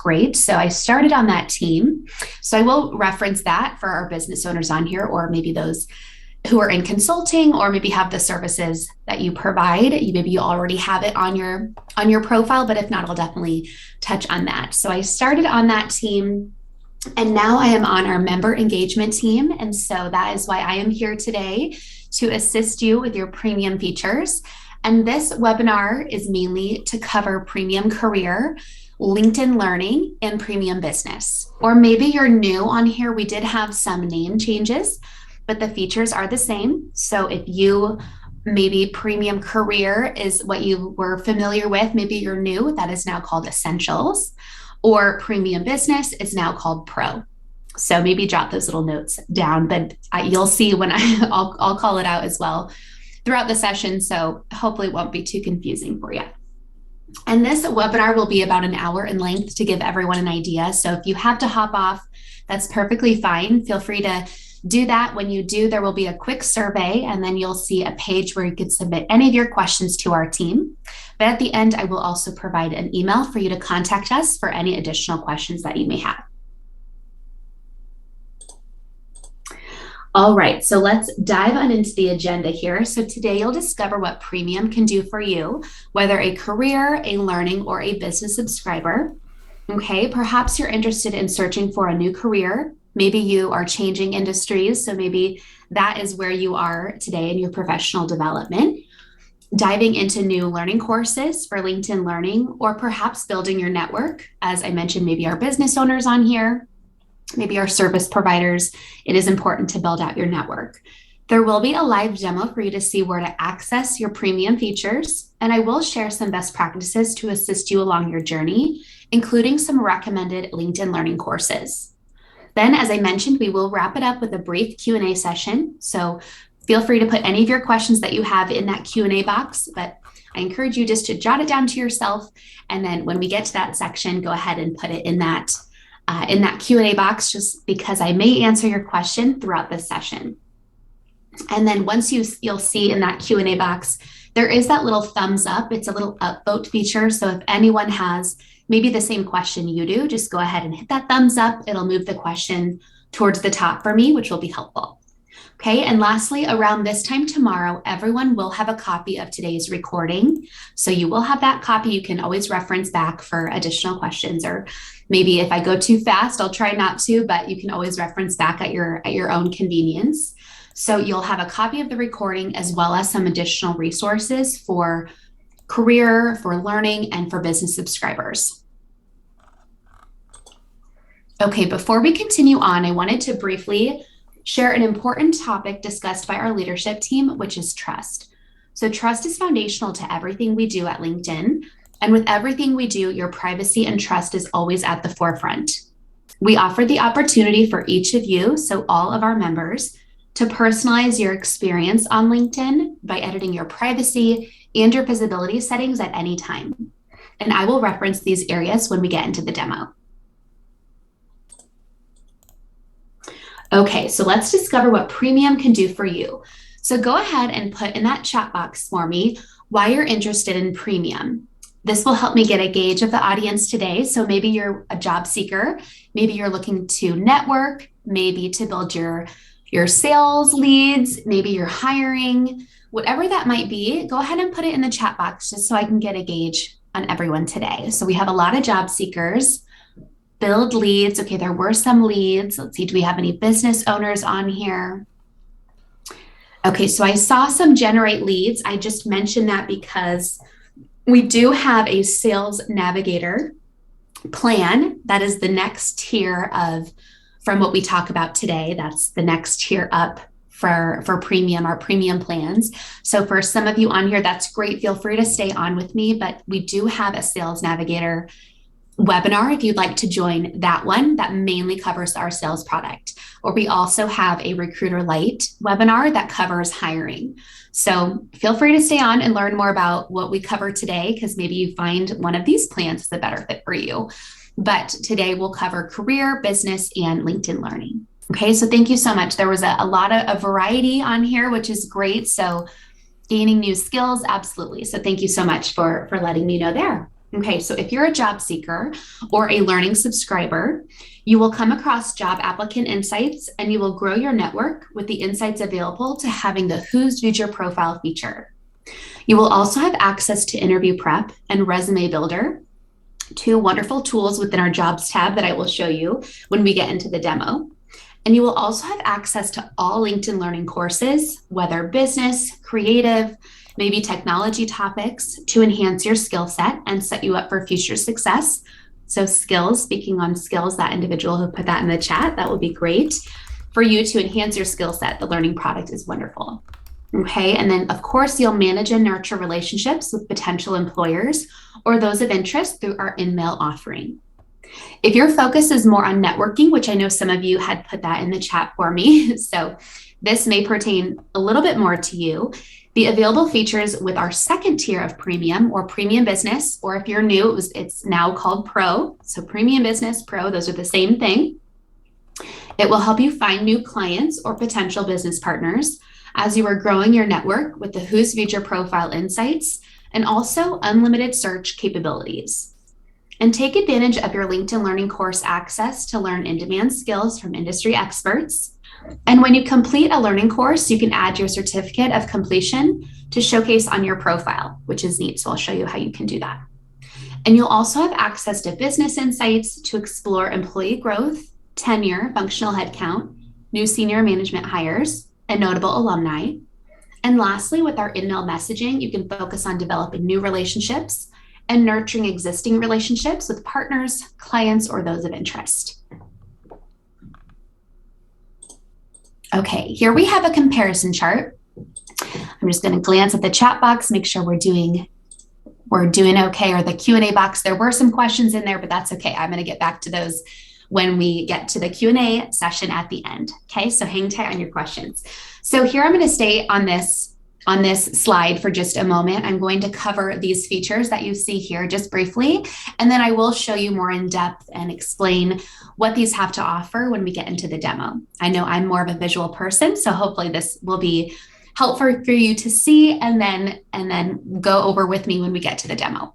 great. So I started on that team. So I will reference that for our business owners on here, or maybe those who are in consulting, or maybe have the services that you provide. Maybe you already have it on your profile, but if not, I'll definitely touch on that. So I started on that team, and now I am on our member engagement team. And so that is why I am here today, to assist you with your premium features. And this webinar is mainly to cover premium career, LinkedIn learning, and premium business. Or maybe you're new on here. We did have some name changes, but the features are the same. So if you maybe premium career is what you were familiar with, maybe you're new, that is now called essentials, or premium business is now called pro. So maybe jot those little notes down, but you'll see when I'll call it out as well throughout the session. So hopefully it won't be too confusing for you. And this webinar will be about an hour in length to give everyone an idea. So if you have to hop off, that's perfectly fine. Feel free to do that. When you do, there will be a quick survey, and then you'll see a page where you can submit any of your questions to our team. But at the end, I will also provide an email for you to contact us for any additional questions that you may have. All right, so let's dive on into the agenda here. So today you'll discover what premium can do for you, whether a career, a learning, or a business subscriber. Okay, perhaps you're interested in searching for a new career. Maybe you are changing industries, so maybe that is where you are today in your professional development. Diving into new learning courses for LinkedIn Learning, or perhaps building your network. As I mentioned, maybe our business owners on here, maybe our service providers. It is important to build out your network. There will be a live demo for you to see where to access your premium features, and I will share some best practices to assist you along your journey, including some recommended LinkedIn Learning courses. Then, as I mentioned, we will wrap it up with a brief Q&A session. So feel free to put any of your questions that you have in that Q&A box, but I encourage you just to jot it down to yourself. And then when we get to that section, go ahead and put it in that Q&A box, just because I may answer your question throughout this session. And then once you'll see in that Q&A box, there is that little thumbs up. It's a little upvote feature. So if anyone has maybe the same question you do, just go ahead and hit that thumbs up. It'll move the question towards the top for me, which will be helpful. Okay, and lastly, around this time tomorrow, everyone will have a copy of today's recording. So you will have that copy. You can always reference back for additional questions, or maybe if I go too fast, I'll try not to, but you can always reference back at your own convenience. So you'll have a copy of the recording, as well as some additional resources for career, for learning, and for business subscribers. Okay, before we continue on, I wanted to briefly share an important topic discussed by our leadership team, which is trust. So trust is foundational to everything we do at LinkedIn. And with everything we do, your privacy and trust is always at the forefront. We offer the opportunity for each of you, so all of our members, to personalize your experience on LinkedIn by editing your privacy and your visibility settings at any time. And I will reference these areas when we get into the demo. Okay, so let's discover what premium can do for you. So go ahead and put in that chat box for me why you're interested in premium. This will help me get a gauge of the audience today. So maybe you're a job seeker, maybe you're looking to network, maybe to build your sales leads, maybe you're hiring, whatever that might be. Go ahead and put it in the chat box just so I can get a gauge on everyone today. So we have a lot of job seekers. Build leads. Okay, there were some leads. Let's see, do we have any business owners on here? Okay, so I saw some generate leads. I just mentioned that because we do have a sales navigator plan. That is the next tier from what we talk about today. That's the next tier up for premium, our premium plans. So for some of you on here, that's great. Feel free to stay on with me, but we do have a sales navigator webinar if you'd like to join that one. That mainly covers our sales product. Or we also have a Recruiter Lite webinar that covers hiring. So feel free to stay on and learn more about what we cover today, because maybe you find one of these plans is the better fit for you. But today we'll cover career, business, and LinkedIn learning. Okay, so thank you so much. There was a lot of variety on here, which is great. So gaining new skills, absolutely. So thank you so much for letting me know there. Okay, so if you're a job seeker or a learning subscriber, you will come across job applicant insights and you will grow your network with the insights available to having the Who's Viewed Your Profile feature. You will also have access to interview prep and resume builder, two wonderful tools within our jobs tab that I will show you when we get into the demo. And you will also have access to all LinkedIn Learning courses, whether business, creative, maybe technology topics, to enhance your skill set and set you up for future success. So skills, speaking on skills, that individual who put that in the chat, that would be great for you to enhance your skill set. The learning product is wonderful. Okay, and then of course, you'll manage and nurture relationships with potential employers or those of interest through our InMail offering. If your focus is more on networking, which I know some of you had put that in the chat for me, so this may pertain a little bit more to you. The available features with our second tier of premium or premium business, or if you're new, it's now called Pro. So premium business, Pro, those are the same thing. It will help you find new clients or potential business partners as you are growing your network with the Who's Viewed Your Profile insights and also unlimited search capabilities. And take advantage of your LinkedIn Learning course access to learn in-demand skills from industry experts. And when you complete a learning course, you can add your certificate of completion to showcase on your profile, which is neat. So I'll show you how you can do that. And you'll also have access to business insights to explore employee growth, tenure, functional headcount, new senior management hires, and notable alumni. And lastly, with our InMail messaging, you can focus on developing new relationships and nurturing existing relationships with partners, clients, or those of interest. Okay, here we have a comparison chart. I'm just going to glance at the chat box, make sure we're doing okay, or the Q&A box. There were some questions in there, but that's okay. I'm going to get back to those when we get to the Q&A session at the end. Okay, so hang tight on your questions. So here I'm going to stay on this slide for just a moment. I'm going to cover these features that you see here just briefly, and then I will show you more in depth and explain what these have to offer when we get into the demo. I know I'm more of a visual person, so hopefully this will be helpful for you to see and then go over with me when we get to the demo.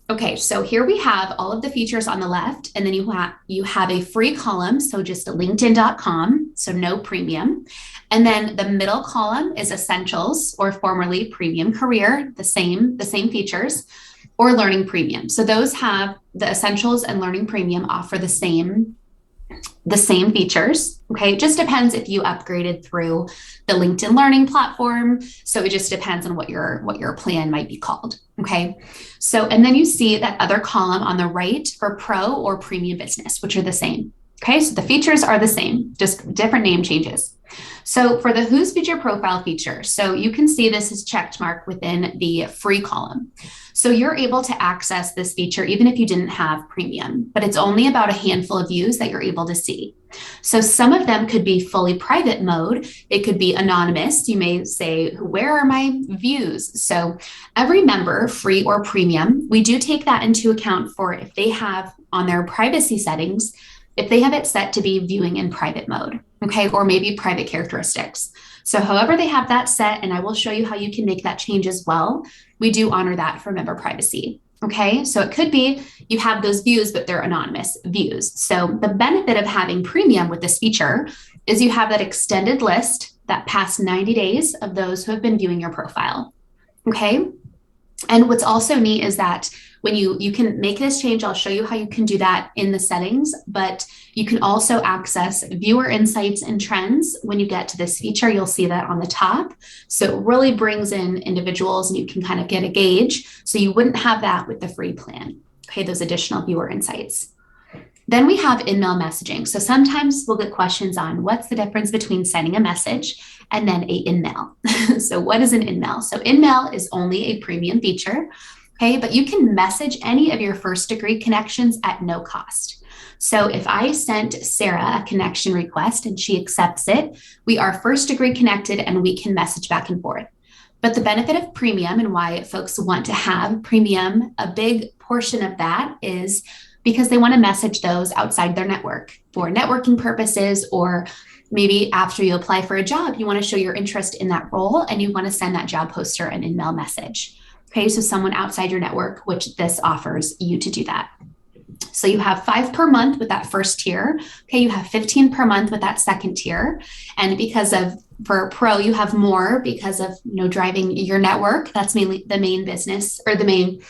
Okay, so here we have all of the features on the left, and then you have a free column, so just linkedin.com, so no premium. And then the middle column is essentials, or formerly premium career, the same features, or learning premium. So those have the essentials and learning premium offer the same features. Okay, it just depends if you upgraded through the LinkedIn Learning platform. So it just depends on what your plan might be called. Okay, so and then you see that other column on the right for Pro or Premium Business, which are the same. Okay, so the features are the same, just different name changes. So for the Who's Viewed Your Profile feature, so you can see this is checked mark within the free column. So you're able to access this feature even if you didn't have premium, but it's only about a handful of views that you're able to see. So some of them could be fully private mode. It could be anonymous. You may say, where are my views? So every member, free or premium, we do take that into account for if they have on their privacy settings, if they have it set to be viewing in private mode, okay, or maybe private characteristics. So however they have that set, and I will show you how you can make that change as well, we do honor that for member privacy, okay? So it could be you have those views, but they're anonymous views. So the benefit of having premium with this feature is you have that extended list that past 90 days of those who have been viewing your profile, okay? And what's also neat is that when you can make this change, I'll show you how you can do that in the settings, but you can also access viewer insights and trends. When you get to this feature, you'll see that on the top. So it really brings in individuals and you can kind of get a gauge. So you wouldn't have that with the free plan, okay, those additional viewer insights. Then we have InMail messaging. So sometimes we'll get questions on what's the difference between sending a message and then a InMail. So what is an InMail? So InMail is only a premium feature, okay, but you can message any of your first degree connections at no cost. So if I sent Sarah a connection request and she accepts it, we are first degree connected and we can message back and forth. But the benefit of premium and why folks want to have premium, a big portion of that is because they want to message those outside their network for networking purposes, or maybe after you apply for a job, you want to show your interest in that role and you want to send that job poster an InMail message. Okay, so someone outside your network, which this offers you to do that. So you have 5 per month with that first tier. Okay, you have 15 per month with that second tier. And because of, for pro, you have more because of, driving your network. That's mainly the main business or the main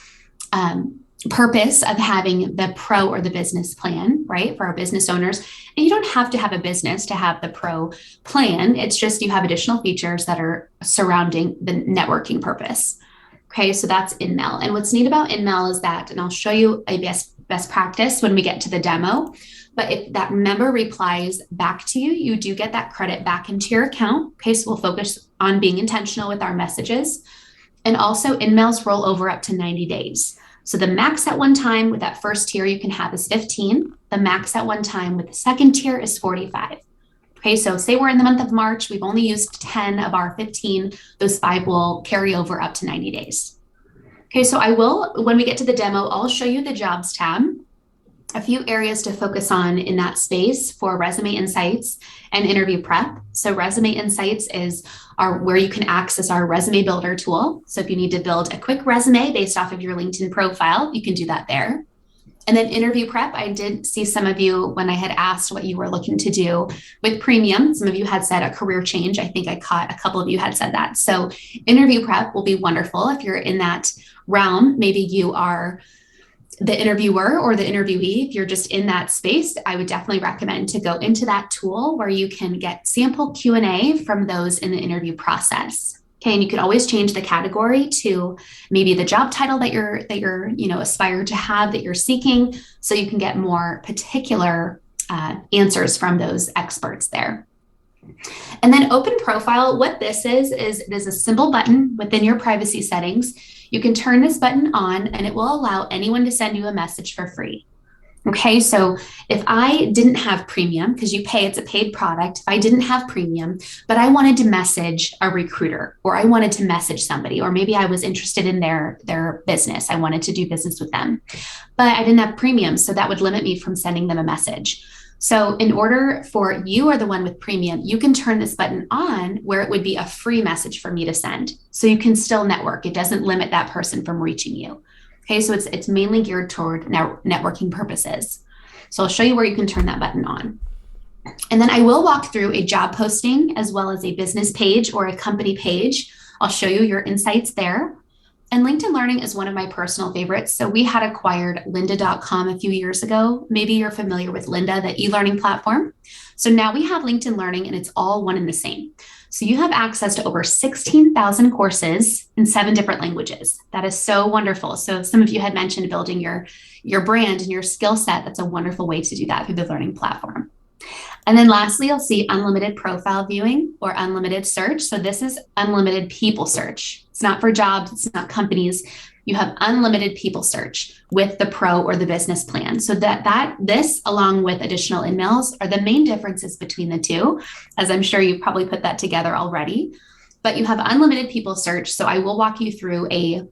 purpose of having the pro or the business plan, right? For our business owners. And you don't have to have a business to have the pro plan. It's just you have additional features that are surrounding the networking purpose. Okay, so that's InMail. And what's neat about InMail is that, and I'll show you a best practice when we get to the demo, but if that member replies back to you, you do get that credit back into your account. Okay, so we'll focus on being intentional with our messages. And also InMails roll over up to 90 days. So the max at one time with that first tier you can have is 15. The max at one time with the second tier is 45. Okay, so say we're in the month of March, we've only used 10 of our 15, those 5 will carry over up to 90 days. Okay, so I will, when we get to the demo, I'll show you the jobs tab, a few areas to focus on in that space for Resume Insights and interview prep. So Resume Insights is where you can access our resume builder tool. So if you need to build a quick resume based off of your LinkedIn profile, you can do that there. And then interview prep, I did see some of you when I had asked what you were looking to do with premium. Some of you had said a career change. I think I caught a couple of you had said that. So interview prep will be wonderful if you're in that realm. Maybe you are the interviewer or the interviewee. If you're just in that space, I would definitely recommend to go into that tool where you can get sample Q&A from those in the interview process. Okay, and you could always change the category to maybe the job title that you're aspire to have, that you're seeking, so you can get more particular answers from those experts there. And then open profile, what this is it is a simple button within your privacy settings. You can turn this button on and it will allow anyone to send you a message for free. Okay, so if I didn't have premium, because you pay, it's a paid product, if I didn't have premium, but I wanted to message a recruiter, or I wanted to message somebody, or maybe I was interested in their business, I wanted to do business with them, but I didn't have premium, so that would limit me from sending them a message. So in order for you or the one with premium, you can turn this button on where it would be a free message for me to send. So you can still network. It doesn't limit that person from reaching you. Okay, so it's mainly geared toward networking purposes. So I'll show you where you can turn that button on. And then I will walk through a job posting as well as a business page or a company page. I'll show you your insights there. And LinkedIn Learning is one of my personal favorites. So we had acquired lynda.com a few years ago. Maybe you're familiar with Lynda, the e-learning platform. So now we have LinkedIn Learning and it's all one and the same. So you have access to over 16,000 courses in 7 different languages. That is so wonderful. So some of you had mentioned building your brand and your skill set. That's a wonderful way to do that through the learning platform. And then lastly, you'll see unlimited profile viewing or unlimited search. So this is unlimited people search. It's not for jobs, it's not companies. You have unlimited people search with the pro or the business plan. So this, along with additional InMails, are the main differences between the two, as I'm sure you've probably put that together already. But you have unlimited people search. So I will walk you through a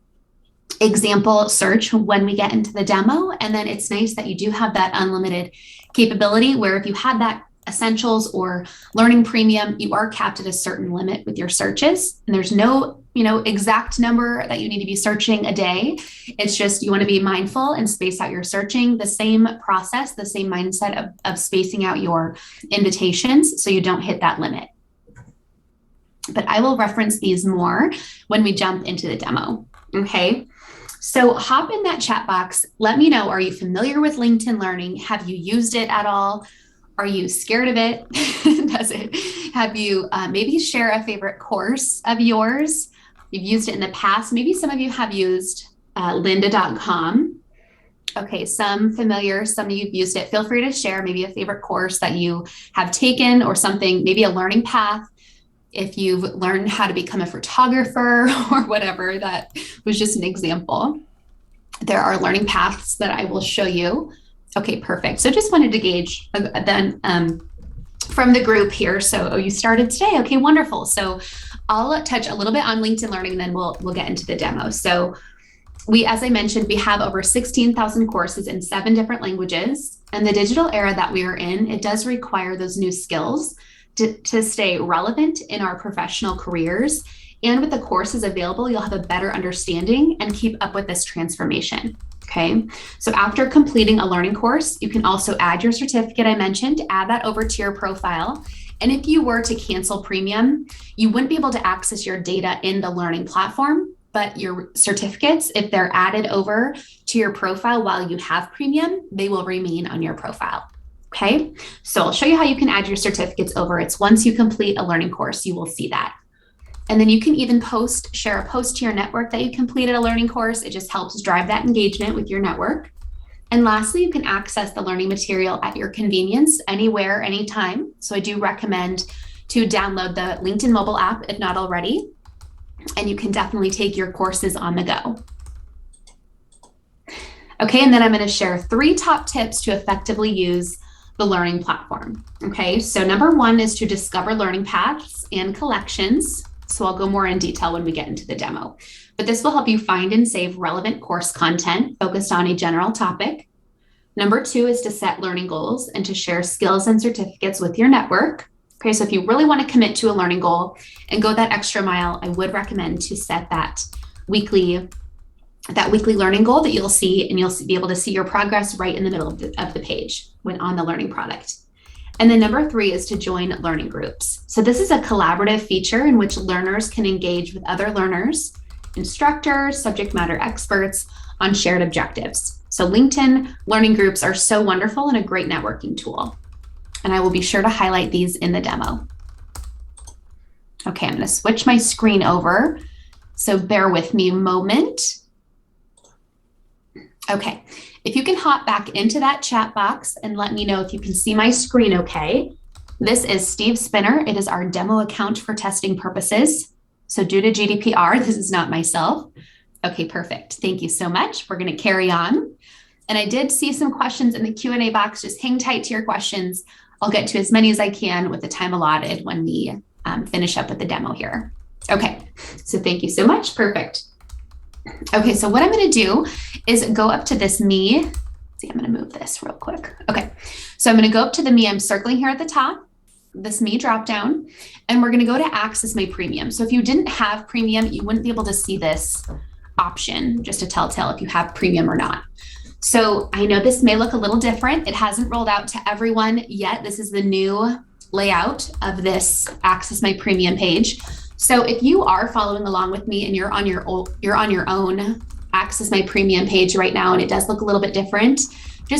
example search when we get into the demo. And then it's nice that you do have that unlimited capability where if you had that essentials or learning premium, you are capped at a certain limit with your searches. And there's no, exact number that you need to be searching a day. It's just, you want to be mindful and space out your searching, the same process, the same mindset of spacing out your invitations so you don't hit that limit. But I will reference these more when we jump into the demo. Okay. So hop in that chat box. Let me know, are you familiar with LinkedIn Learning? Have you used it at all? Are you scared of it? Does it have you maybe share a favorite course of yours? You've used it in the past. Maybe some of you have used lynda.com. Okay, some familiar, some of you've used it. Feel free to share maybe a favorite course that you have taken or something, maybe a learning path. If you've learned how to become a photographer or whatever, that was just an example. There are learning paths that I will show you. Okay, perfect. So just wanted to gauge then from the group here. So you started today. Okay, wonderful. So I'll touch a little bit on LinkedIn Learning, and then we'll get into the demo. So as I mentioned, we have over 16,000 courses in 7 different languages. And the digital era that we are in, it does require those new skills to stay relevant in our professional careers And with the courses available, you'll have a better understanding and keep up with this transformation. Okay, so after completing a learning course, you can also add your certificate I mentioned, add that over to your profile. And if you were to cancel premium, you wouldn't be able to access your data in the learning platform, but your certificates, if they're added over to your profile while you have premium, they will remain on your profile. Okay, so I'll show you how you can add your certificates over. It's once you complete a learning course, you will see that. And then you can even share a post to your network that you completed a learning course. It just helps drive that engagement with your network. And lastly, you can access the learning material at your convenience, anywhere, anytime. So I do recommend to download the LinkedIn mobile app if not already. And you can definitely take your courses on the go. Okay, and then I'm going to share 3 top tips to effectively use the learning platform. Okay, so number 1 is to discover learning paths and collections. So I'll go more in detail when we get into the demo, but this will help you find and save relevant course content focused on a general topic. Number 2 is to set learning goals and to share skills and certificates with your network. Okay, so if you really want to commit to a learning goal and go that extra mile, I would recommend to set that weekly learning goal that you'll see, and you'll be able to see your progress right in the middle of the page when on the learning product. And then number 3 is to join learning groups. So this is a collaborative feature in which learners can engage with other learners, instructors, subject matter experts on shared objectives. So LinkedIn learning groups are so wonderful and a great networking tool. And I will be sure to highlight these in the demo. Okay, I'm going to switch my screen over. So bear with me a moment. Okay, if you can hop back into that chat box and let me know if you can see my screen okay. This is Steve Spinner. It is our demo account for testing purposes. So due to GDPR, this is not myself. Okay, perfect. Thank you so much. We're going to carry on. And I did see some questions in the Q&A box. Just hang tight to your questions. I'll get to as many as I can with the time allotted when we finish up with the demo here. Okay, so thank you so much. Perfect. Okay, so what I'm going to do is go up to this me. Let's see, I'm going to move this real quick. Okay, so I'm going to go up to the me. I'm circling here at the top, this me drop down, and we're going to go to access my premium. So if you didn't have premium, you wouldn't be able to see this option, just a telltale if you have premium or not. So I know this may look a little different. It hasn't rolled out to everyone yet. This is the new layout of this access my premium page. So if you are following along with me and you're on your own access my premium page right now, and it does look a little bit different,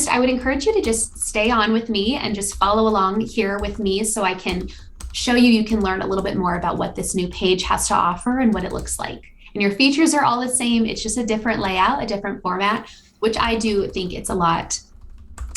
I would encourage you to just stay on with me and just follow along here with me so I can show you can learn a little bit more about what this new page has to offer and what it looks like. And your features are all the same. It's just a different layout, a different format, which I do think it's a lot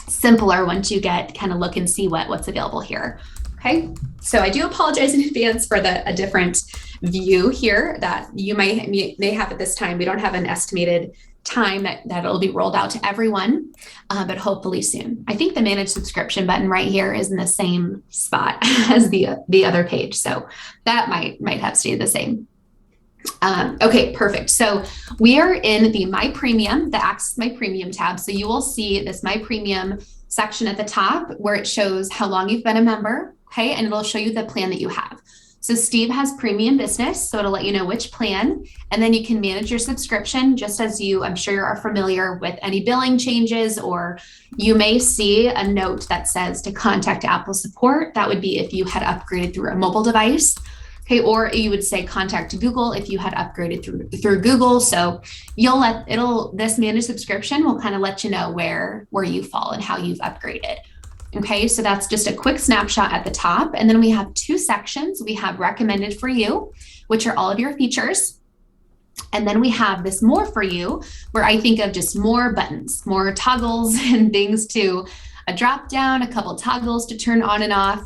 simpler once you get kind of look and see what's available here. Okay, so I do apologize in advance for a different view here that you may have at this time. We don't have an estimated time that it'll be rolled out to everyone, but hopefully soon. I think the manage subscription button right here is in the same spot as the other page, so that might have stayed the same. Okay, perfect. So we are in the My Premium, the Access My Premium tab. So you will see this My Premium section at the top where it shows how long you've been a member. Okay, and it'll show you the plan that you have. So Steve has premium business, so it'll let you know which plan, and then you can manage your subscription just as I'm sure you are familiar with any billing changes, or you may see a note that says to contact Apple support. That would be if you had upgraded through a mobile device. Okay, or you would say contact Google if you had upgraded through Google. So this managed subscription will kind of let you know where you fall and how you've upgraded. Okay, so that's just a quick snapshot at the top. And then we have 2 sections. We have recommended for you, which are all of your features. And then we have this more for you, where I think of just more buttons, more toggles and things to a drop down, a couple toggles to turn on and off.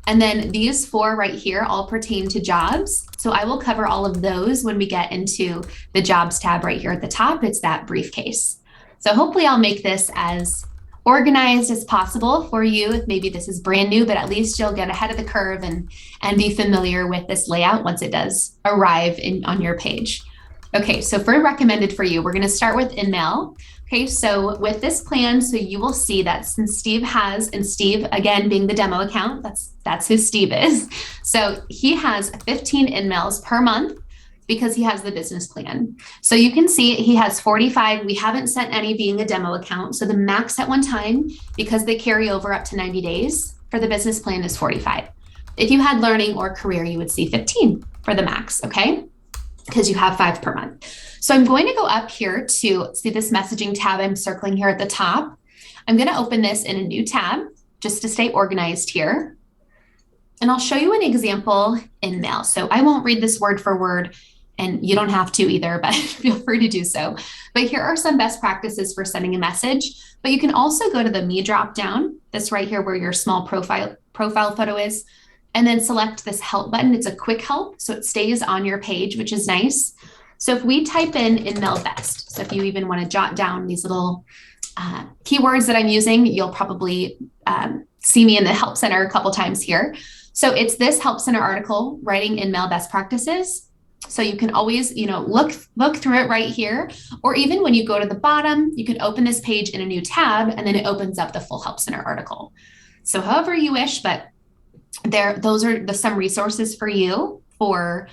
And then these 4 right here all pertain to jobs. So I will cover all of those when we get into the jobs tab right here at the top. It's that briefcase. So hopefully I'll make this as organized as possible for you. If maybe this is brand new, but at least you'll get ahead of the curve and be familiar with this layout once it does arrive on your page. Okay, so for recommended for you, we're going to start with InMail. Okay, so with this plan, so you will see that since Steve again being the demo account, that's who Steve is. So he has 15 InMails per month. because he has the business plan. So you can see he has 45. We haven't sent any being a demo account. So the max at one time, because they carry over up to 90 days for the business plan, is 45. If you had learning or career, you would see 15 for the max, okay? Because you have 5 per month. So I'm going to go up here to see this messaging tab I'm circling here at the top. I'm going to open this in a new tab just to stay organized here. And I'll show you an example in Mail. So I won't read this word for word, and you don't have to either, but feel free to do so. But here are some best practices for sending a message. But you can also go to the Me drop down, this right here where your small profile photo is, and then select this help button. It's a quick help, so it stays on your page, which is nice. So if we type in Mail Best, so if you even want to jot down these little keywords that I'm using, you'll probably see me in the Help Center a couple times here. So it's this Help Center article, Writing in Mail Best Practices. So you can always, look through it right here, or even when you go to the bottom, you can open this page in a new tab, and then it opens up the full Help Center article. So however you wish, but those are some resources for you for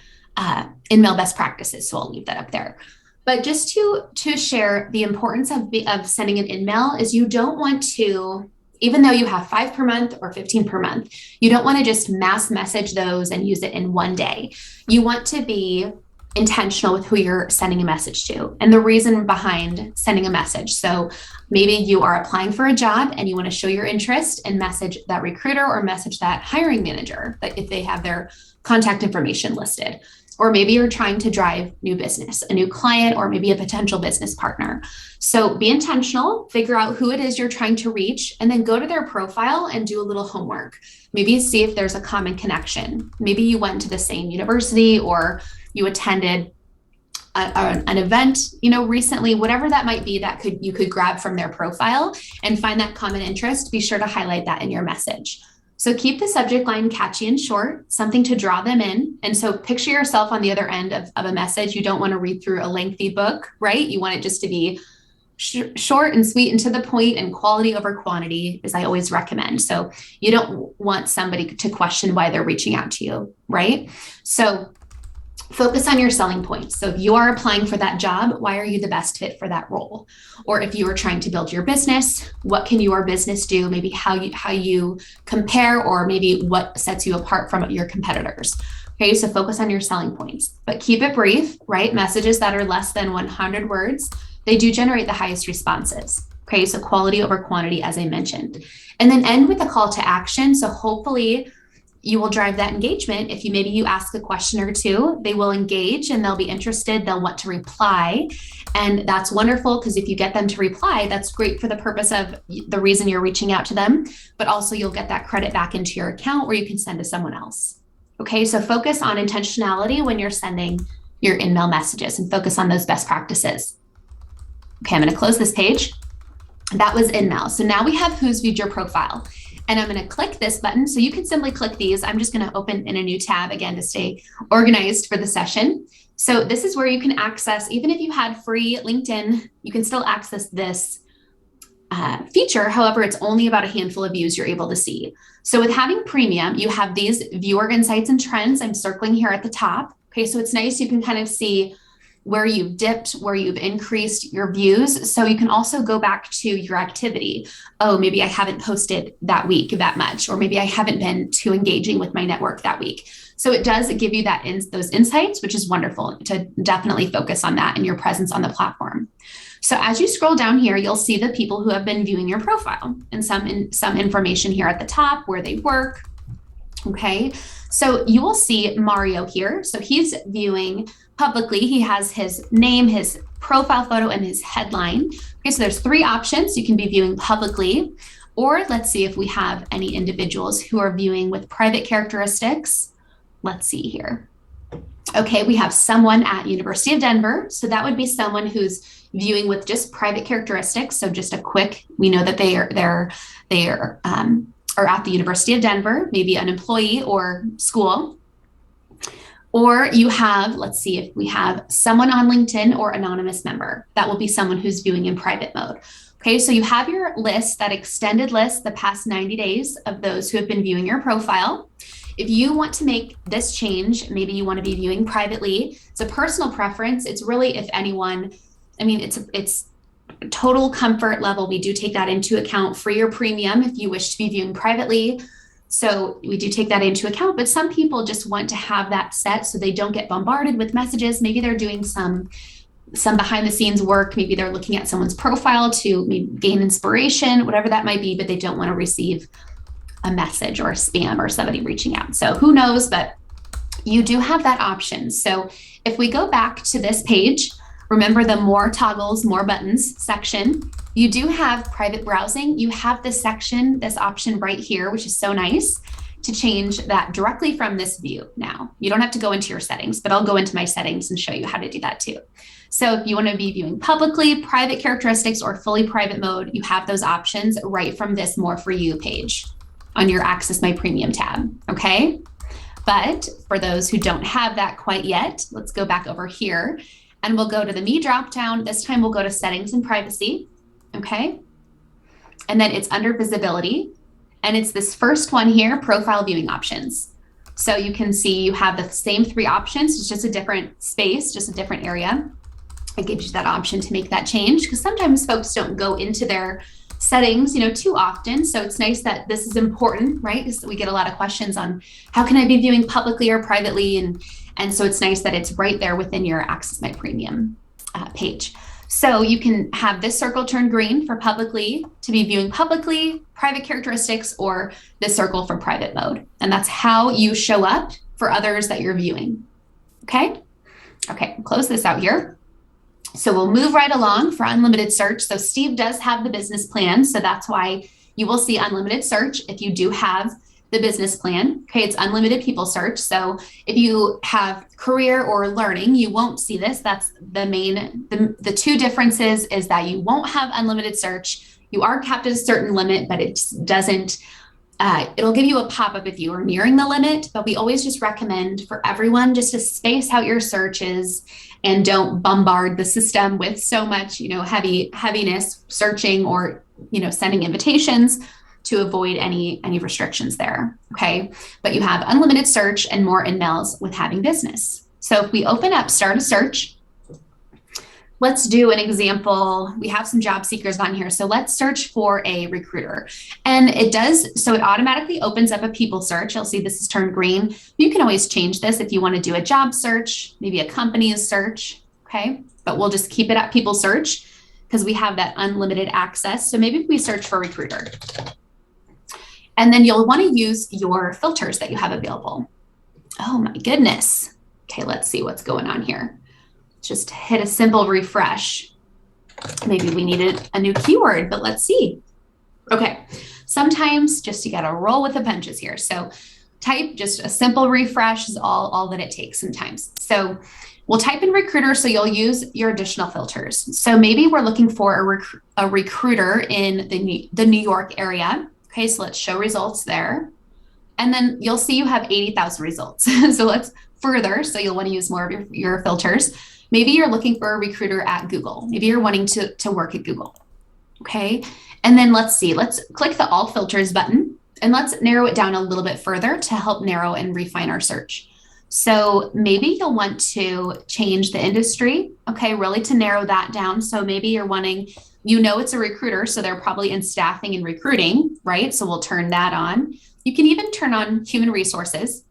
in-mail best practices. So I'll leave that up there. But just to share the importance of sending an in-mail is you don't want to, even though you have 5 per month or 15 per month, you don't want to just mass message those and use it in one day. You want to be intentional with who you're sending a message to and the reason behind sending a message. So maybe you are applying for a job and you want to show your interest and message that recruiter or message that hiring manager, that if they have their contact information listed. Or maybe you're trying to drive new business, a new client, or maybe a potential business partner. So be intentional, figure out who it is you're trying to reach, and then go to their profile and do a little homework. Maybe see if there's a common connection. Maybe you went to the same university or you attended an event, recently, whatever that might be that you could grab from their profile and find that common interest. Be sure to highlight that in your message. So keep the subject line catchy and short, something to draw them in. And so picture yourself on the other end of a message. You don't want to read through a lengthy book, right? You want it just to be short and sweet and to the point, and quality over quantity, as I always recommend. So you don't want somebody to question why they're reaching out to you, right? So focus on your selling points. So if you are applying for that job, why are you the best fit for that role? Or if you are trying to build your business, what can your business do? Maybe how you compare, or maybe what sets you apart from your competitors. Okay, so focus on your selling points, but keep it brief, right? Messages that are less than 100 words, they do generate the highest responses. Okay, so quality over quantity, as I mentioned. And then end with a call to action. So hopefully you will drive that engagement. If maybe you ask a question or two, they will engage and they'll be interested. They'll want to reply. And that's wonderful, because if you get them to reply, that's great for the purpose of the reason you're reaching out to them, but also you'll get that credit back into your account where you can send to someone else. Okay, so focus on intentionality when you're sending your in-mail messages and focus on those best practices. Okay, I'm going to close this page. That was in-mail. So now we have who's viewed your profile. And I'm going to click this button. So you can simply click these. I'm just going to open in a new tab again to stay organized for the session. So this is where you can access, even if you had free LinkedIn, you can still access this feature. However, it's only about a handful of views you're able to see. So with having premium, you have these view org insights and trends. I'm circling here at the top. Okay, so it's nice. You can kind of see where you've dipped, where you've increased your views. So you can also go back to your activity. Oh, maybe I haven't posted that week that much, or maybe I haven't been too engaging with my network that week. So it does give you those insights, which is wonderful to definitely focus on that and your presence on the platform. So as you scroll down here, you'll see the people who have been viewing your profile and some information here at the top, where they work. Okay, so you will see Mario here. So he's viewing publicly. He has his name, his profile photo, and his headline. Okay, so there's 3 options. You can be viewing publicly, or let's see if we have any individuals who are viewing with private characteristics. Let's see here. Okay, we have someone at University of Denver. So that would be someone who's viewing with just private characteristics. So just a quick, we know that they are at the University of Denver, maybe an employee or school. Or you have, let's see if we have someone on LinkedIn or anonymous member. That will be someone who's viewing in private mode. Okay, so you have your list, that extended list, the past 90 days of those who have been viewing your profile. if you want to make this change, maybe you want to be viewing privately. It's a personal preference. It's really, if anyone, I mean, it's total comfort level. We do take that into account, free or premium, if you wish to be viewing privately. So we do take that into account, but some people just want to have that set so they don't get bombarded with messages. Maybe they're doing some behind the scenes work. Maybe they're looking at someone's profile to maybe gain inspiration, whatever that might be, but they don't want to receive a message or a spam or somebody reaching out. So who knows, but you do have that option. So if we go back to this page, remember the more toggles, more buttons section, you do have private browsing. You have this section, this option right here, which is so nice to change that directly from this view. Now, you don't have to go into your settings, but I'll go into my settings and show you how to do that too. So if you want to be viewing publicly, private characteristics, or fully private mode, you have those options right from this More For You page on your Access My Premium tab, okay? But for those who don't have that quite yet, let's go back over here and we'll go to the Me dropdown. This time we'll go to Settings and Privacy, okay? And then it's under Visibility, and it's this first one here, Profile Viewing Options. So you can see you have the same 3 options, it's just a different space, just a different area. It gives you that option to make that change, because sometimes folks don't go into their settings, too often. So it's nice that this is important, right? Because we get a lot of questions on how can I be viewing publicly or privately, and so it's nice that it's right there within your Access My Premium page. So you can have this circle turn green for publicly, to be viewing publicly, private characteristics, or this circle for private mode. And that's how you show up for others that you're viewing. Okay, close this out here. So we'll move right along for unlimited search. So Steve does have the business plan. So that's why you will see unlimited search if you do have the business plan. Okay, it's unlimited people search. So if you have career or learning, you won't see this. That's the 2 differences is that you won't have unlimited search. You are capped at a certain limit, but it doesn't, it'll give you a pop-up if you are nearing the limit, but we always just recommend for everyone just to space out your searches and don't bombard the system with so much, heaviness searching or, sending invitations, to avoid any restrictions there, okay? But you have unlimited search and more emails with having business. So if we open up Start a Search, let's do an example. We have some job seekers on here. So let's search for a recruiter. And it automatically opens up a people search. You'll see this is turned green. You can always change this if you want to do a job search, maybe a company search, okay? But we'll just keep it at people search because we have that unlimited access. So maybe if we search for recruiter, and then you'll want to use your filters that you have available. Oh my goodness. Okay, let's see what's going on here. Just hit a simple refresh. Maybe we needed a new keyword, but let's see. Okay, sometimes just you gotta roll with the punches here. So type just a simple refresh is all that it takes sometimes. So we'll type in recruiter, so you'll use your additional filters. So maybe we're looking for a recruiter in the New York area. Okay, so let's show results there. And then you'll see you have 80,000 results. So let's further, so you'll want to use more of your filters. Maybe you're looking for a recruiter at Google. Maybe you're wanting to work at Google. Okay, and then let's click the All Filters button and let's narrow it down a little bit further to help narrow and refine our search. So maybe you'll want to change the industry, okay, really to narrow that down. So maybe you're wanting, it's a recruiter, so they're probably in staffing and recruiting, right? So we'll turn that on. You can even turn on human resources.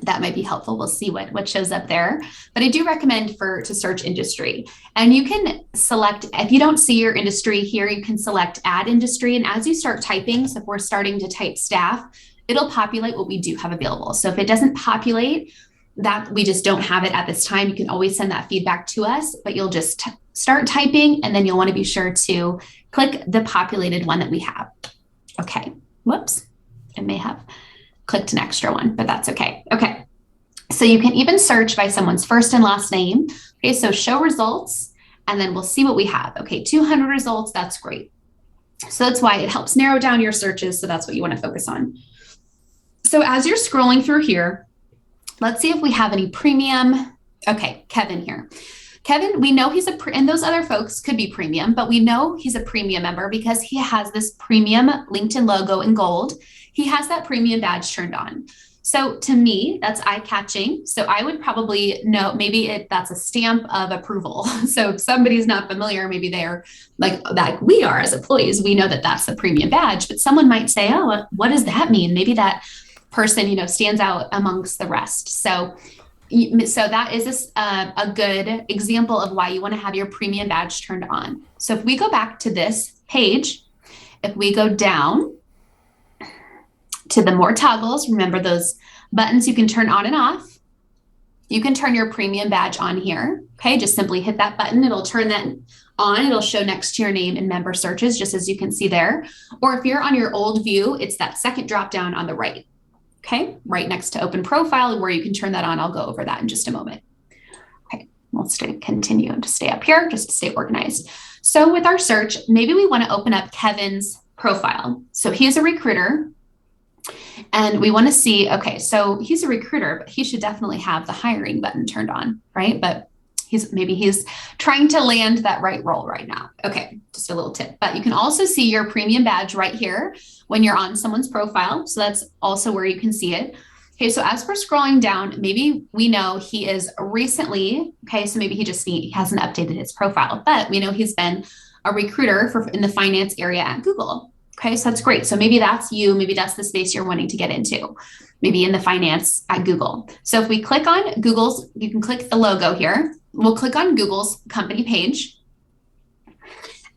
That might be helpful. We'll see what shows up there. But I do recommend to search industry. And you can select, if you don't see your industry here, you can select add industry. And as you start typing, so if we're starting to type staff, it'll populate what we do have available. So if it doesn't populate, that we just don't have it at this time, you can always send that feedback to us, but you'll just start typing and then you'll want to be sure to click the populated one that we have. Okay, whoops, I may have clicked an extra one, but that's okay. Okay, so you can even search by someone's first and last name. Okay, so show results, and then we'll see what we have. Okay, 200 results, that's great. So that's why it helps narrow down your searches, so that's what you want to focus on. So as you're scrolling through here, let's see if we have any premium. Okay, Kevin here. Kevin, we know and those other folks could be premium, but we know he's a premium member because he has this premium LinkedIn logo in gold. He has that premium badge turned on. So to me, that's eye-catching. So I would probably know maybe that's a stamp of approval. So if somebody's not familiar, maybe they're like we are as employees, we know that that's a premium badge, but someone might say, oh, what does that mean? Maybe that person, stands out amongst the rest. So that is a good example of why you want to have your premium badge turned on. So if we go back to this page, if we go down to the more toggles, remember those buttons you can turn on and off. You can turn your premium badge on here. Okay, just simply hit that button. It'll turn that on. It'll show next to your name in member searches, just as you can see there. Or if you're on your old view, it's that second drop down on the right. Okay, right next to open profile where you can turn that on. I'll go over that in just a moment. Okay, we'll continue to stay up here just to stay organized. So with our search, maybe we want to open up Kevin's profile. So he's a recruiter and we want to see, okay, so he's a recruiter, but he should definitely have the hiring button turned on, right? But maybe he's trying to land that right role right now. Okay, just a little tip. But you can also see your premium badge right here when you're on someone's profile. So that's also where you can see it. Okay, so as we're scrolling down, maybe we know he is recently, okay, so maybe he hasn't updated his profile, but we know he's been a recruiter in the finance area at Google. Okay, so that's great. So maybe that's you, maybe that's the space you're wanting to get into, maybe in the finance at Google. So if we click on you can click the logo here. We'll click on Google's company page.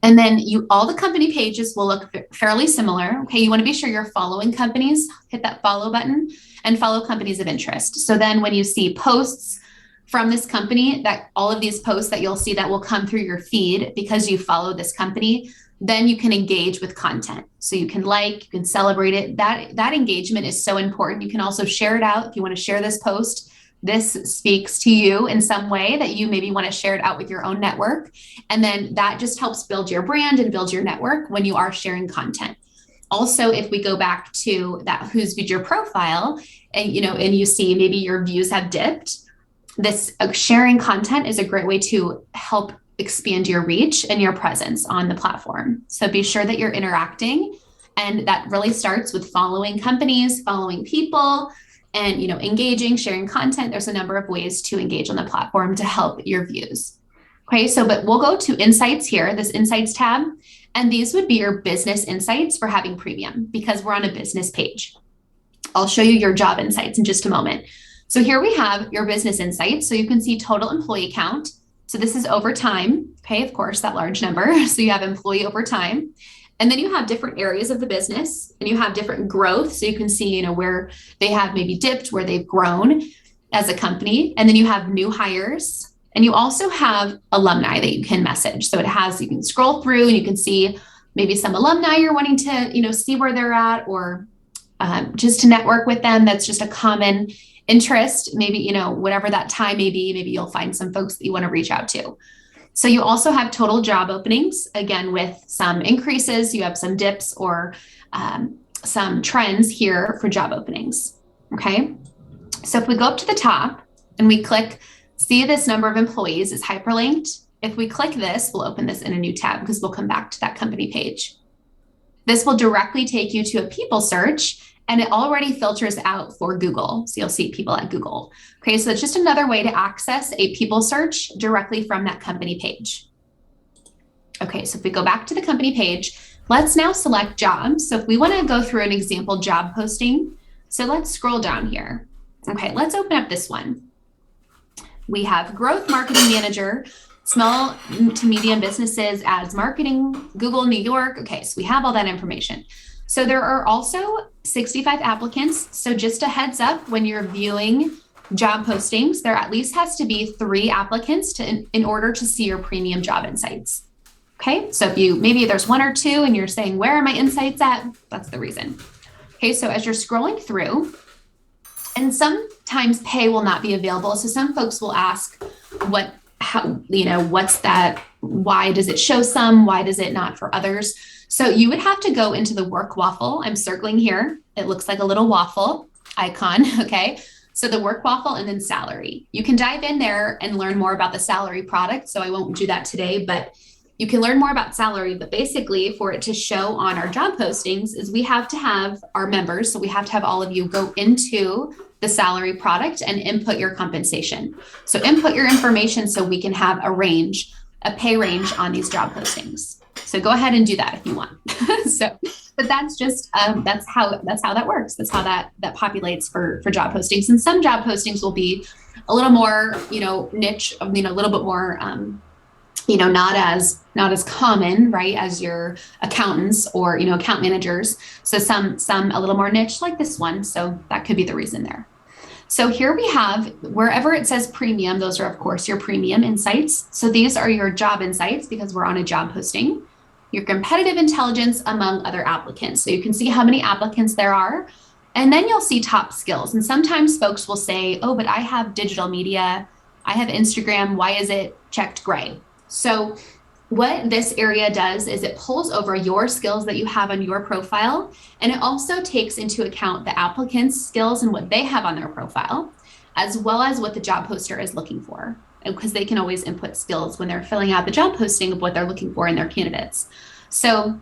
And then all the company pages will look fairly similar. Okay, you want to be sure you're following companies, hit that follow button and follow companies of interest. So then when you see posts from this company, that all of these posts that you'll see that will come through your feed because you follow this company, then you can engage with content. So you can you can celebrate it. That engagement is so important. You can also share it out if you want to share this post. This speaks to you in some way that you maybe want to share it out with your own network. And then that just helps build your brand and build your network when you are sharing content. Also, if we go back to that who's viewed your profile and you see maybe your views have dipped, this sharing content is a great way to help expand your reach and your presence on the platform. So be sure that you're interacting, and that really starts with following companies, following people, and engaging, sharing content. There's a number of ways to engage on the platform to help your views. Okay, but we'll go to insights here, this insights tab, and these would be your business insights for having premium because we're on a business page. I'll show you your job insights in just a moment. So here we have your business insights. So you can see total employee count. So this is over time. Okay, of course, that large number. So you have employee over time. And then you have different areas of the business and you have different growth. So you can see, where they have maybe dipped, where they've grown as a company. And then you have new hires. And you also have alumni that you can message. So you can scroll through and you can see maybe some alumni you're wanting to, see where they're at, or just to network with them. That's just a common interest. Maybe, whatever that time may be, maybe you'll find some folks that you want to reach out to. So you also have total job openings, again, with some increases, you have some dips or some trends here for job openings, okay? So if we go up to the top and we click, see this number of employees is hyperlinked. If we click this, we'll open this in a new tab because we'll come back to that company page. This will directly take you to a people search, and it already filters out for Google. So you'll see people at Google. Okay, so it's just another way to access a people search directly from that company page. Okay, so if we go back to the company page, let's now select jobs. So if we want to go through an example job posting, so let's scroll down here. Okay, let's open up this one. We have growth marketing manager, small to medium businesses, ads marketing, Google New York. Okay, so we have all that information. So there are also 65 applicants. So just a heads up, when you're viewing job postings, there at least has to be 3 applicants in order to see your premium job insights. Okay, so if maybe there's 1 or 2 and you're saying, where are my insights at? That's the reason. Okay, so as you're scrolling through, and sometimes pay will not be available. So some folks will ask, what's that? Why does it show some? Why does it not for others? So you would have to go into the work waffle. I'm circling here. It looks like a little waffle icon. Okay. So the work waffle and then salary. You can dive in there and learn more about the salary product. So I won't do that today, but you can learn more about salary, but basically for it to show on our job postings is we have to have our members. So we have to have all of you go into the salary product and input your compensation. So input your information so we can have a pay range on these job postings. So go ahead and do that if you want. But that's just, that's how that works. That's how that populates for job postings. And some job postings will be a little more, niche, a little bit more, not as common, right, as your accountants or, account managers. So some a little more niche like this one. So that could be the reason there. So here we have, wherever it says premium, those are of course your premium insights. So these are your job insights because we're on a job posting. Your competitive intelligence among other applicants. So you can see how many applicants there are. And then you'll see top skills. And sometimes folks will say, oh, but I have digital media, I have Instagram, why is it checked gray? So what this area does is it pulls over your skills that you have on your profile, and it also takes into account the applicant's skills and what they have on their profile, as well as what the job poster is looking for, because they can always input skills when they're filling out the job posting of what they're looking for in their candidates. So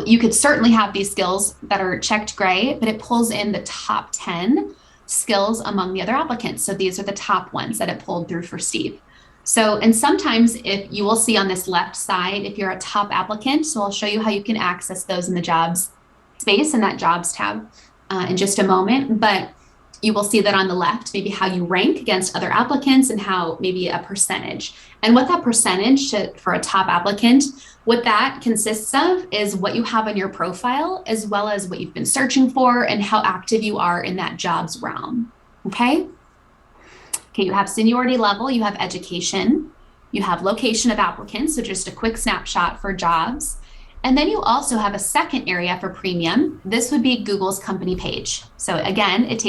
you could certainly have these skills that are checked gray, but it pulls in the top 10 skills among the other applicants. So these are the top ones that it pulled through for Steve. So, and sometimes if you will see on this left side, if you're a top applicant, so I'll show you how you can access those in the jobs space and that jobs tab in just a moment. But you will see that on the left, maybe how you rank against other applicants and how maybe a percentage. And what that percentage for a top applicant, what that consists of is what you have on your profile, as well as what you've been searching for and how active you are in that jobs realm. Okay, you have seniority level, you have education, you have location of applicants, so just a quick snapshot for jobs. And then you also have a second area for premium. This would be Google's company page. So again, it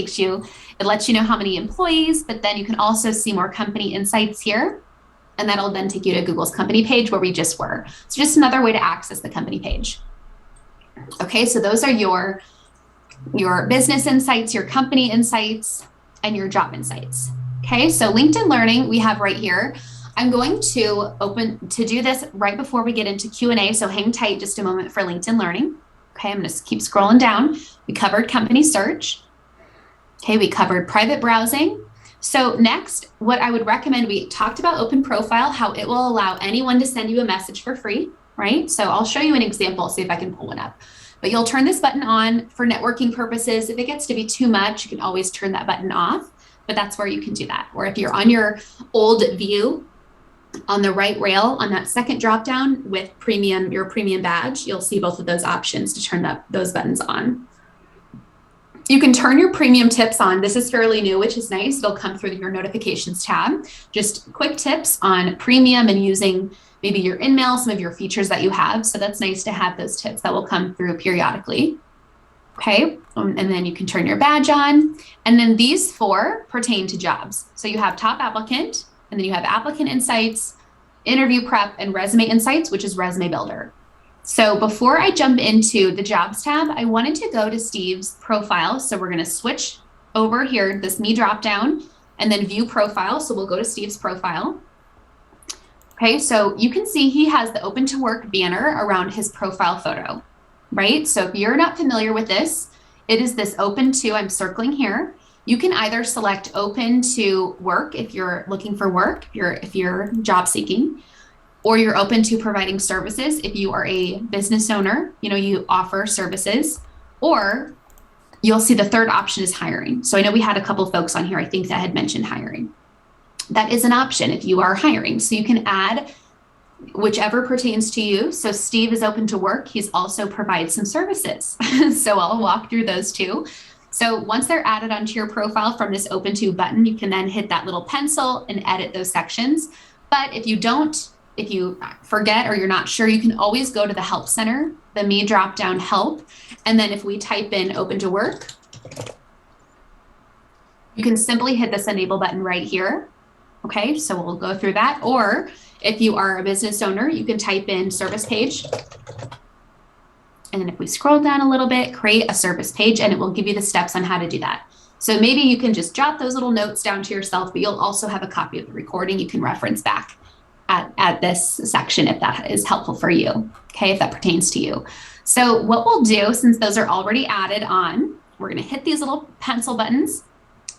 lets you know how many employees, but then you can also see more company insights here. And that'll then take you to Google's company page where we just were. So just another way to access the company page. Okay, so those are your business insights, your company insights, and your job insights. Okay, so LinkedIn Learning we have right here. I'm going to do this right before we get into Q&A, so hang tight just a moment for LinkedIn Learning. Okay, I'm going to keep scrolling down. We covered company search. Okay, we covered private browsing. So next, what I would recommend, we talked about open profile, how it will allow anyone to send you a message for free, right? So I'll show you an example, see if I can pull one up. But you'll turn this button on for networking purposes. If it gets to be too much, you can always turn that button off, but that's where you can do that. Or if you're on your old view, on the right rail, on that second dropdown with your premium badge, you'll see both of those options to turn those buttons on. You can turn your premium tips on. This is fairly new, which is nice. It'll come through your notifications tab. Just quick tips on premium and using maybe your InMail, some of your features that you have. So that's nice to have those tips that will come through periodically. Okay, and then you can turn your badge on. And then these 4 pertain to jobs. So you have top applicant, and then you have applicant insights, interview prep, and resume insights, which is resume builder. So before I jump into the jobs tab, I wanted to go to Steve's profile. So we're going to switch over here, this me dropdown, and then view profile. So we'll go to Steve's profile. Okay, so you can see he has the open to work banner around his profile photo, right? So if you're not familiar with this, it is this open to, I'm circling here. You can either select open to work if you're looking for work, if you're job seeking, or you're open to providing services if you are a business owner, you offer services, or you'll see the third option is hiring. So I know we had a couple folks on here, I think, that had mentioned hiring. That is an option if you are hiring. So you can add whichever pertains to you. So Steve is open to work. He's also provides some services. So I'll walk through those too. So once they're added onto your profile from this open to button, you can then hit that little pencil and edit those sections. But if you forget or you're not sure, you can always go to the help center, the me drop down help. And then if we type in open to work, you can simply hit this enable button right here. Okay, so we'll go through that. Or if you are a business owner, you can type in service page. And then if we scroll down a little bit, create a service page, and it will give you the steps on how to do that. So maybe you can just jot those little notes down to yourself, but you'll also have a copy of the recording you can reference back at this section if that is helpful for you, okay, if that pertains to you. So what we'll do, since those are already added on, we're going to hit these little pencil buttons,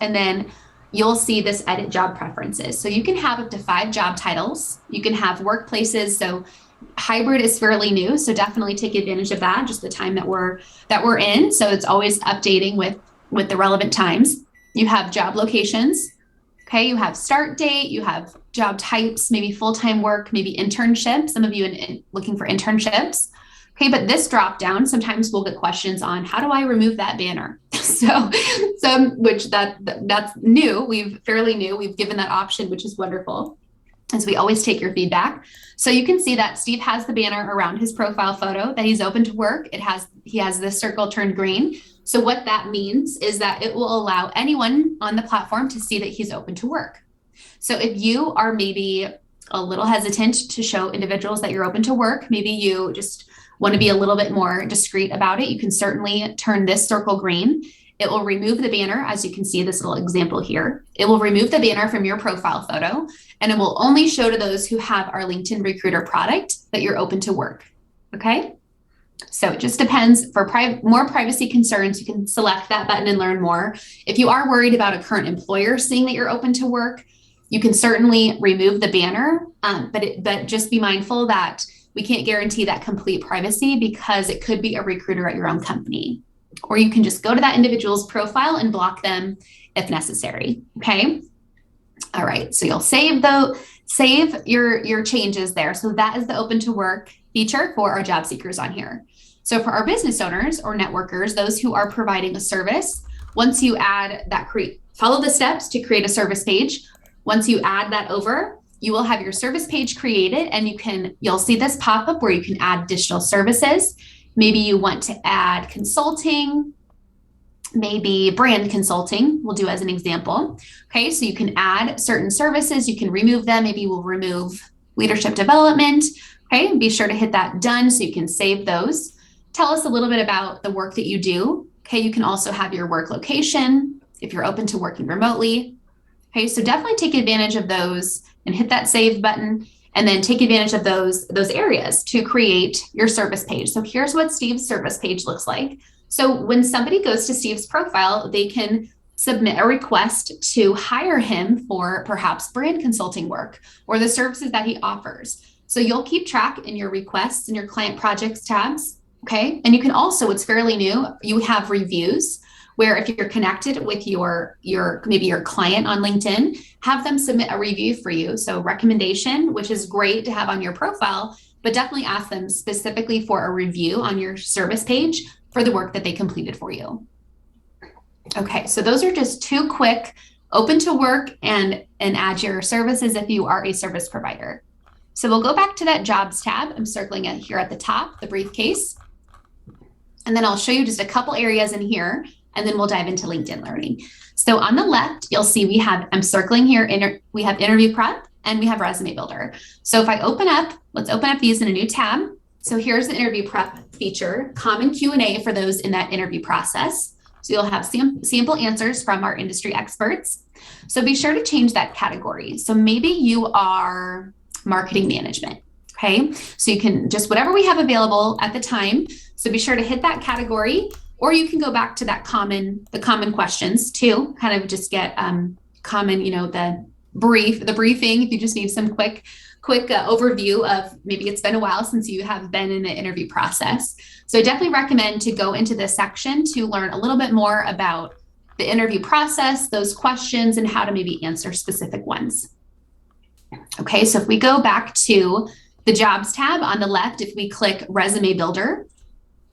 and then you'll see this edit job preferences. So you can have up to 5 job titles. You can have workplaces. So hybrid is fairly new, so definitely take advantage of that, just the time that we're in. So it's always updating with the relevant times. You have job locations. Okay, you have start date, you have job types, maybe full-time work, maybe internship. Some of you looking for internships. Okay, but this drop down, sometimes we'll get questions on how do I remove that banner? So which that's new, fairly new. We've given that option, which is wonderful, as we always take your feedback. So you can see that Steve has the banner around his profile photo that he's open to work. He has this circle turned green. So what that means is that it will allow anyone on the platform to see that he's open to work. So if you are maybe a little hesitant to show individuals that you're open to work, maybe you just want to be a little bit more discreet about it, you can certainly turn this circle green. It will remove the banner, as you can see this little example here. It will remove the banner from your profile photo, and it will only show to those who have our LinkedIn Recruiter product that you're open to work, okay? So it just depends. For more privacy concerns, you can select that button and learn more. If you are worried about a current employer seeing that you're open to work, you can certainly remove the banner, but just be mindful that we can't guarantee that complete privacy because it could be a recruiter at your own company. Or you can just go to that individual's profile and block them if necessary, okay? All right, so you'll save your changes there. So that is the open to work feature for our job seekers on here. So for our business owners or networkers, those who are providing a service, once you add that, follow the steps to create a service page. Once you add that over, you will have your service page created, and you'll see this pop up where you can add additional services. Maybe you want to add consulting, maybe brand consulting, we'll do as an example. Okay, so you can add certain services, you can remove them. Maybe we'll remove leadership development. Okay, and be sure to hit that done so you can save those. Tell us a little bit about the work that you do. Okay, you can also have your work location if you're open to working remotely. Okay, so definitely take advantage of those and hit that save button, and then take advantage of those areas to create your service page. So here's what Steve's service page looks like. So when somebody goes to Steve's profile, they can submit a request to hire him for perhaps brand consulting work or the services that he offers. So you'll keep track in your requests and your client projects tabs, okay? And you can also, it's fairly new, you have reviews where if you're connected with maybe your client on LinkedIn, have them submit a review for you. So recommendation, which is great to have on your profile, but definitely ask them specifically for a review on your service page for the work that they completed for you. Okay, so those are just 2 quick open to work and add your services if you are a service provider. So we'll go back to that jobs tab. I'm circling it here at the top, the briefcase. And then I'll show you just a couple areas in here, and then we'll dive into LinkedIn Learning. So on the left, you'll see I'm circling here, we have interview prep and we have resume builder. So if I let's open up these in a new tab. So here's the interview prep feature, common Q&A for those in that interview process. So you'll have sample answers from our industry experts. So be sure to change that category. So maybe you are marketing management, okay? So you can just whatever we have available at the time. So be sure to hit that category, or you can go back to that the common questions too, kind of just get common, the briefing if you just need some quick overview of maybe it's been a while since you have been in the interview process. So I definitely recommend to go into this section to learn a little bit more about the interview process, those questions, and how to maybe answer specific ones. Okay, so if we go back to the jobs tab on the left, if we click resume builder,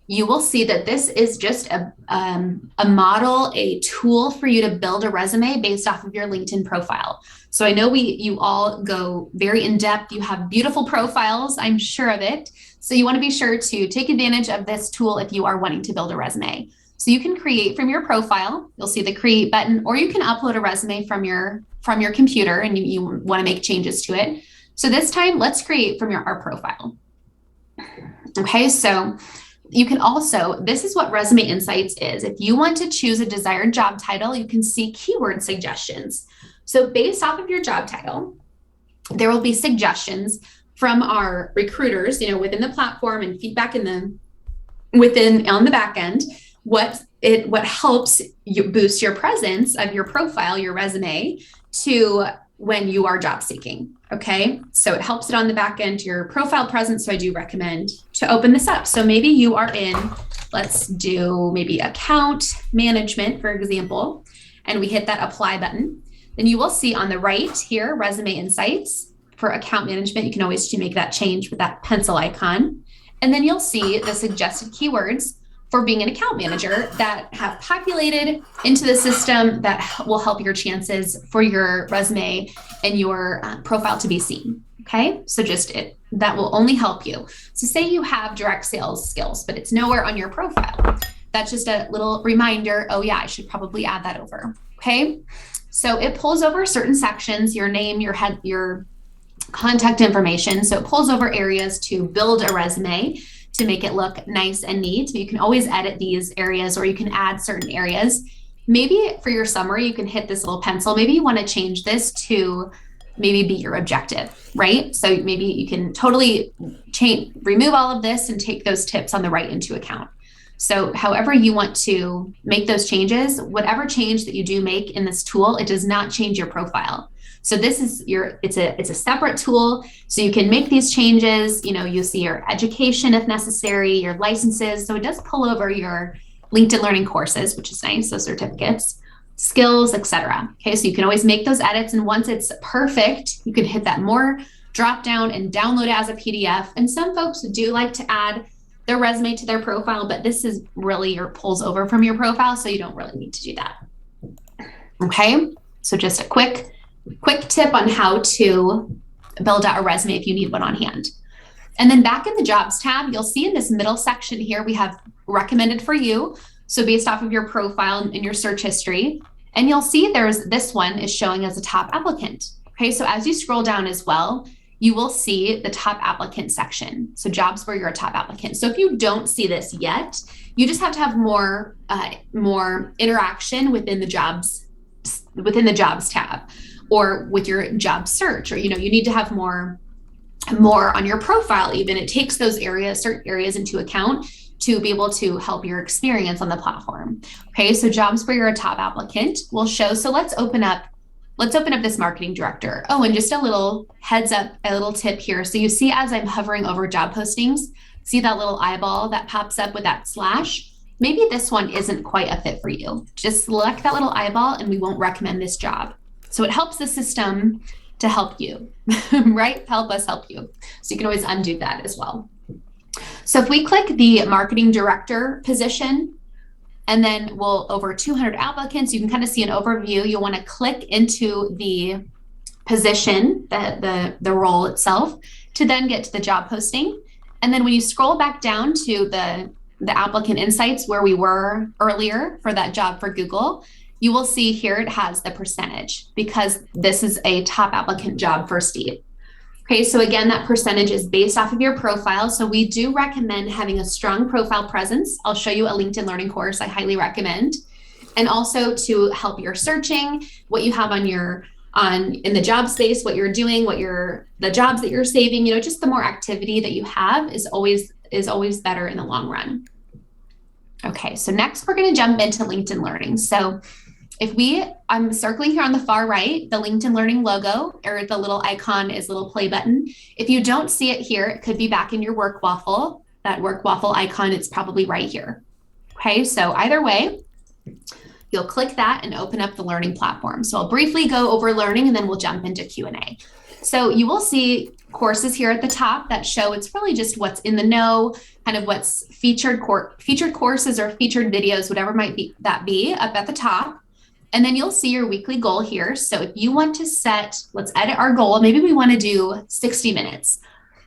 you will see that this is just a model, a tool for you to build a resume based off of your LinkedIn profile. So I know you all go very in depth. You have beautiful profiles, I'm sure of it. So you want to be sure to take advantage of this tool if you are wanting to build a resume. So you can create from your profile. You'll see the create button, or you can upload a resume from your computer and you want to make changes to it. So this time, let's create from our profile. Okay, so you can also, this is what Resume Insights is. If you want to choose a desired job title, you can see keyword suggestions. So based off of your job title, there will be suggestions from our recruiters, within the platform and feedback within on the back end, what helps you boost your presence of your profile, your resume, to when you are job seeking. Okay. So it helps it on the back end, your profile presence. So I do recommend to open this up. So maybe you are in, let's do maybe account management, for example, and we hit that apply button. Then you will see on the right here, resume insights for account management. You can always make that change with that pencil icon. And then you'll see the suggested keywords for being an account manager that have populated into the system that will help your chances for your resume and your profile to be seen. Okay, so that will only help you. So say you have direct sales skills, but it's nowhere on your profile. That's just a little reminder. Oh yeah, I should probably add that over. Okay, so it pulls over certain sections, your name, your contact information. So it pulls over areas to build a resume, to make it look nice and neat. You can always edit these areas, or you can add certain areas. Maybe for your summary, you can hit this little pencil. Maybe you want to change this to maybe be your objective, right? So maybe you can totally remove all of this and take those tips on the right into account. So however you want to make those changes, whatever change that you do make in this tool, it does not change your profile. So this is it's a separate tool. So you can make these changes, you'll see your education if necessary, your licenses. So it does pull over your LinkedIn Learning courses, which is nice, those certificates, skills, etc. Okay, so you can always make those edits. And once it's perfect, you can hit that more drop down and download it as a PDF. And some folks do like to add their resume to their profile, but this is really pulls over from your profile. So you don't really need to do that. Okay, so just a quick tip on how to build out a resume if you need one on hand. And then back in the jobs tab, you'll see in this middle section here, we have recommended for you. So based off of your profile and your search history, and you'll see this one is showing as a top applicant. Okay, so as you scroll down as well, you will see the top applicant section. So jobs where you're a top applicant. So if you don't see this yet, you just have to have more interaction within the jobs tab, or with your job search, or you need to have more on your profile. Even it takes those certain areas into account to be able to help your experience on the platform. Okay, so jobs where you're a top applicant will show. So let's open up this marketing director. Oh, and just a little heads up, a little tip here. So you see, as I'm hovering over job postings, see that little eyeball that pops up with that slash? Maybe this one isn't quite a fit for you. Just select that little eyeball and we won't recommend this job. So it helps the system to help you, right? Help us help you. So you can always undo that as well. So if we click the marketing director position, and then over 200 applicants, you can kind of see an overview. You'll want to click into the position, the role itself, to then get to the job posting. And then when you scroll back down to the applicant insights where we were earlier for that job for Google, you will see here it has the percentage, because this is a top applicant job for Steve. Okay, so again, that percentage is based off of your profile. So we do recommend having a strong profile presence. I'll show you a LinkedIn Learning course I highly recommend. And also to help your searching, what you have in the job space, what you're doing, the jobs that you're saving, just the more activity that you have is always better in the long run. Okay, so next we're going to jump into LinkedIn Learning. So I'm circling here on the far right, the LinkedIn Learning logo, or the little icon is little play button. If you don't see it here, it could be back in your work waffle, that work waffle icon, it's probably right here. Okay, so either way, you'll click that and open up the learning platform. So I'll briefly go over learning and then we'll jump into Q&A. So you will see courses here at the top that show it's really just what's in the know, kind of what's featured courses or featured videos, whatever might be up at the top. And then you'll see your weekly goal here. So if you want to let's edit our goal. Maybe we want to do 60 minutes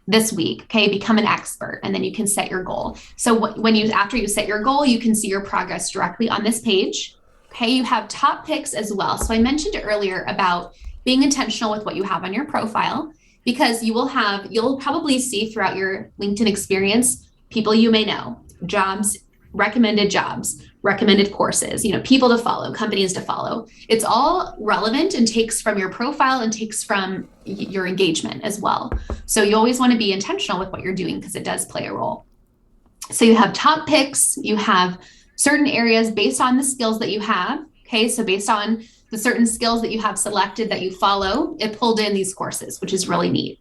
this week. Okay, become an expert, and then you can set your goal. So after you set your goal, you can see your progress directly on this page. Okay, you have top picks as well. So I mentioned earlier about being intentional with what you have on your profile, because you'll probably see throughout your LinkedIn experience people you may know, jobs, recommended jobs, recommended courses, people to follow, companies to follow. It's all relevant and takes from your profile and takes from your engagement as well. So you always want to be intentional with what you're doing because it does play a role. So you have top picks, you have certain areas based on the skills that you have. Okay, so based on the certain skills that you have selected that you follow, it pulled in these courses, which is really neat.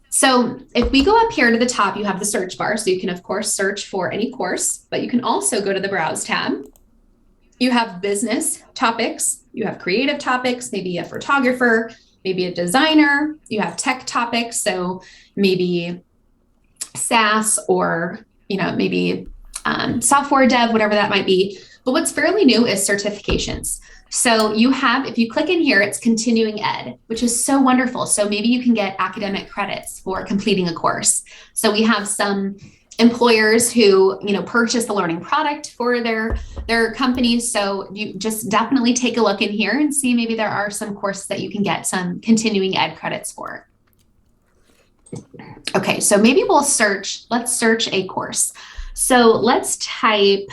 So if we go up here to the top, you have the search bar. So you can, of course, search for any course, but you can also go to the Browse tab. You have business topics, you have creative topics, maybe a photographer, maybe a designer, you have tech topics. So maybe SaaS or, maybe software dev, whatever that might be. But what's fairly new is certifications. So you have, if you click in here, it's continuing ed, which is so wonderful. So maybe you can get academic credits for completing a course. So we have some employers who, purchase the learning product for their companies. So you just definitely take a look in here and see maybe there are some courses that you can get some continuing ed credits for. Okay, so maybe let's search a course. So let's type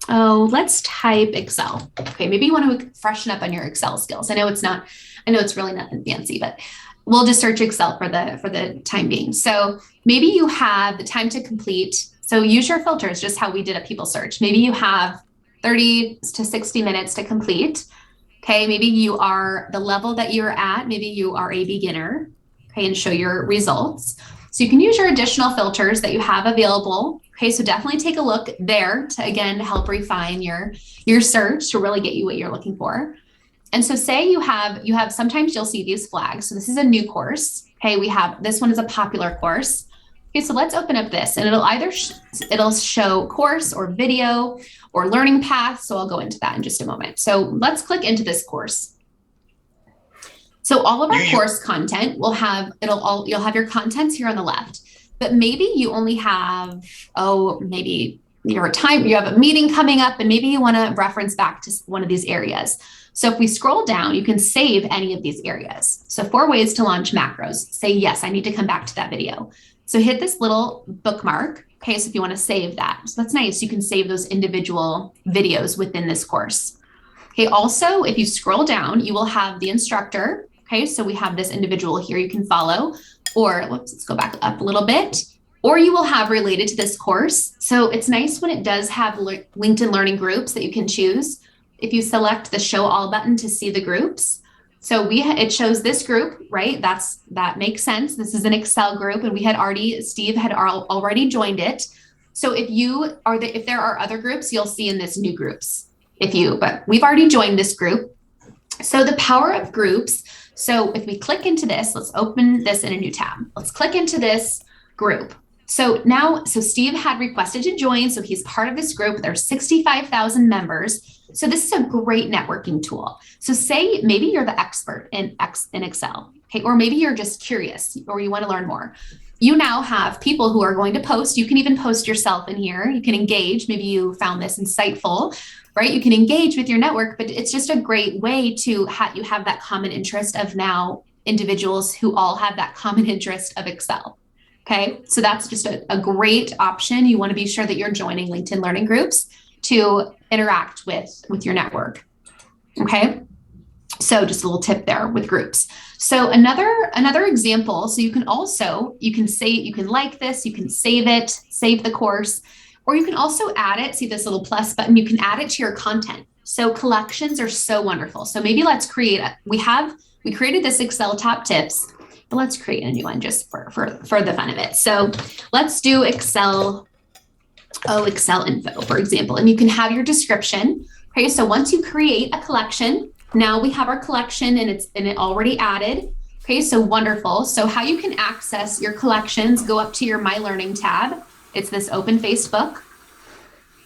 Excel. Okay, maybe you want to freshen up on your Excel skills. I know it's really nothing fancy, but we'll just search Excel for the time being. So maybe you have the time to complete. So use your filters, just how we did a people search. Maybe you have 30 to 60 minutes to complete. Okay, maybe you are the level that you're at, maybe you are a beginner, okay, and show your results. So you can use your additional filters that you have available. Okay, so definitely take a look there to, again, help refine your search to really get you what you're looking for. And so say you have, sometimes you'll see these flags. So this is a new course. Okay, this one is a popular course. Okay, so let's open up this and it'll either, it'll show course or video or learning path. So I'll go into that in just a moment. So let's click into this course. So all of our course content you'll have your contents here on the left, but maybe you only have, maybe you have a meeting coming up and maybe you want to reference back to one of these areas. So if we scroll down, you can save any of these areas. So 4 ways to launch macros. Say, yes, I need to come back to that video. So hit this little bookmark. Okay, so if you want to save that, so that's nice. You can save those individual videos within this course. Okay, also, if you scroll down, you will have the instructor. Okay, so we have this individual here you can follow, or let's go back up a little bit, or you will have related to this course. So it's nice when it does have LinkedIn Learning groups that you can choose. If you select the show all button to see the groups. So it shows this group, right? That makes sense. This is an Excel group and Steve had already joined it. So if there are other groups, you'll see in this new groups, but we've already joined this group. So the power of groups. So if we click into this, let's open this in a new tab. Let's click into this group. So Steve had requested to join. So he's part of this group. There's 65,000 members. So this is a great networking tool. So say maybe you're the expert in Excel, okay? Or maybe you're just curious or you want to learn more. You now have people who are going to post. You can even post yourself in here. You can engage. Maybe you found this insightful, right? You can engage with your network, but it's just a great way to you have that common interest of now individuals who all have that common interest of Excel. Okay, so that's just a great option. You want to be sure that you're joining LinkedIn Learning groups to interact with your network. Okay, so just a little tip there with groups. So another example. So you can like this, you can save it, save the course, or you can also add it. See this little plus button? You can add it to your content. So collections are so wonderful. So maybe let's create we created this Excel top tips. But let's create a new one just for the fun of it. So let's do Excel info, for example, and you can have your description. Okay, so once you create a collection, now we have our collection and it already added. Okay, so wonderful. So how you can access your collections, go up to your My Learning tab. It's this open Facebook.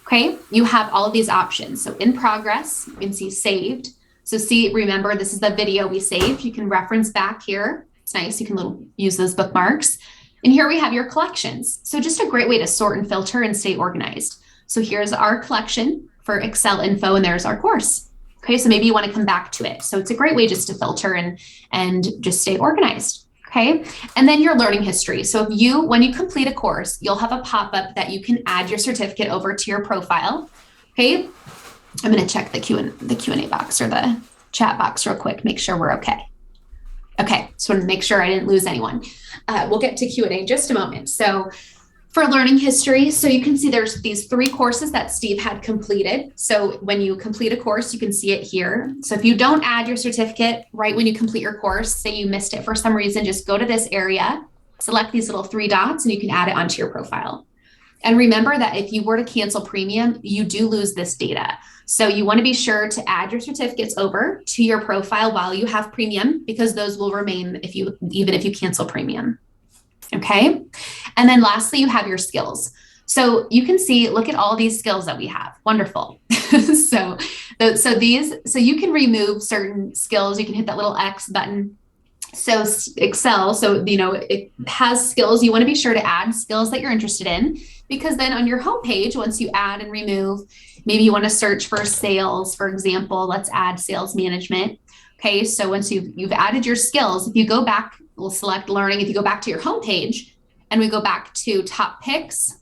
Okay, you have all of these options. So in progress, you can see saved. So remember, this is the video we saved. You can reference back here. It's nice. You can use those bookmarks. And here we have your collections. So just a great way to sort and filter and stay organized. So here's our collection for Excel info and there's our course. Okay, so maybe you want to come back to it. So it's a great way just to filter and just stay organized. Okay, and then your learning history. So when you complete a course, you'll have a pop-up that you can add your certificate over to your profile. Okay. I'm going to check the Q&A box or the chat box real quick, make sure we're okay. Okay, just want to make sure I didn't lose anyone. We'll get to Q&A in just a moment. So for learning history, so you can see there's these 3 courses that Steve had completed. So when you complete a course, you can see it here. So if you don't add your certificate right when you complete your course, say you missed it for some reason, just go to this area, select these little 3 dots, and you can add it onto your profile. And remember that if you were to cancel premium, you do lose this data. So you want to be sure to add your certificates over to your profile while you have premium, because those will remain even if you cancel premium. Okay. And then lastly, you have your skills. So you can see, look at all these skills that we have. Wonderful. So you can remove certain skills. You can hit that little X button. So Excel, it has skills. You want to be sure to add skills that you're interested in, because then on your homepage, once you add and remove, maybe you want to search for sales, for example, let's add sales management. Okay. So once you've added your skills, if you go back, we'll select learning. If you go back to your homepage and we go back to top picks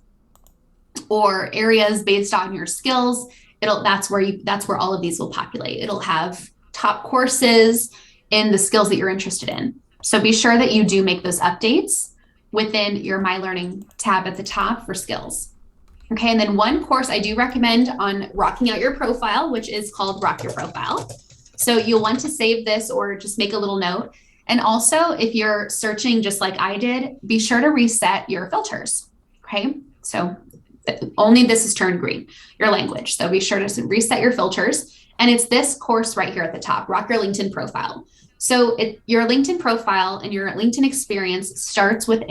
or areas based on your skills, that's where all of these will populate. It'll have top courses in the skills that you're interested in. So be sure that you do make those updates within your My Learning tab at the top for skills. Okay, and then one course I do recommend on rocking out your profile, which is called Rock Your Profile. So you'll want to save this or just make a little note. And also, if you're searching just like I did, be sure to reset your filters. Okay, so only this is turned green, your language. So be sure to reset your filters. And it's this course right here at the top, Rock Your LinkedIn Profile. So your LinkedIn profile and your LinkedIn experience starts with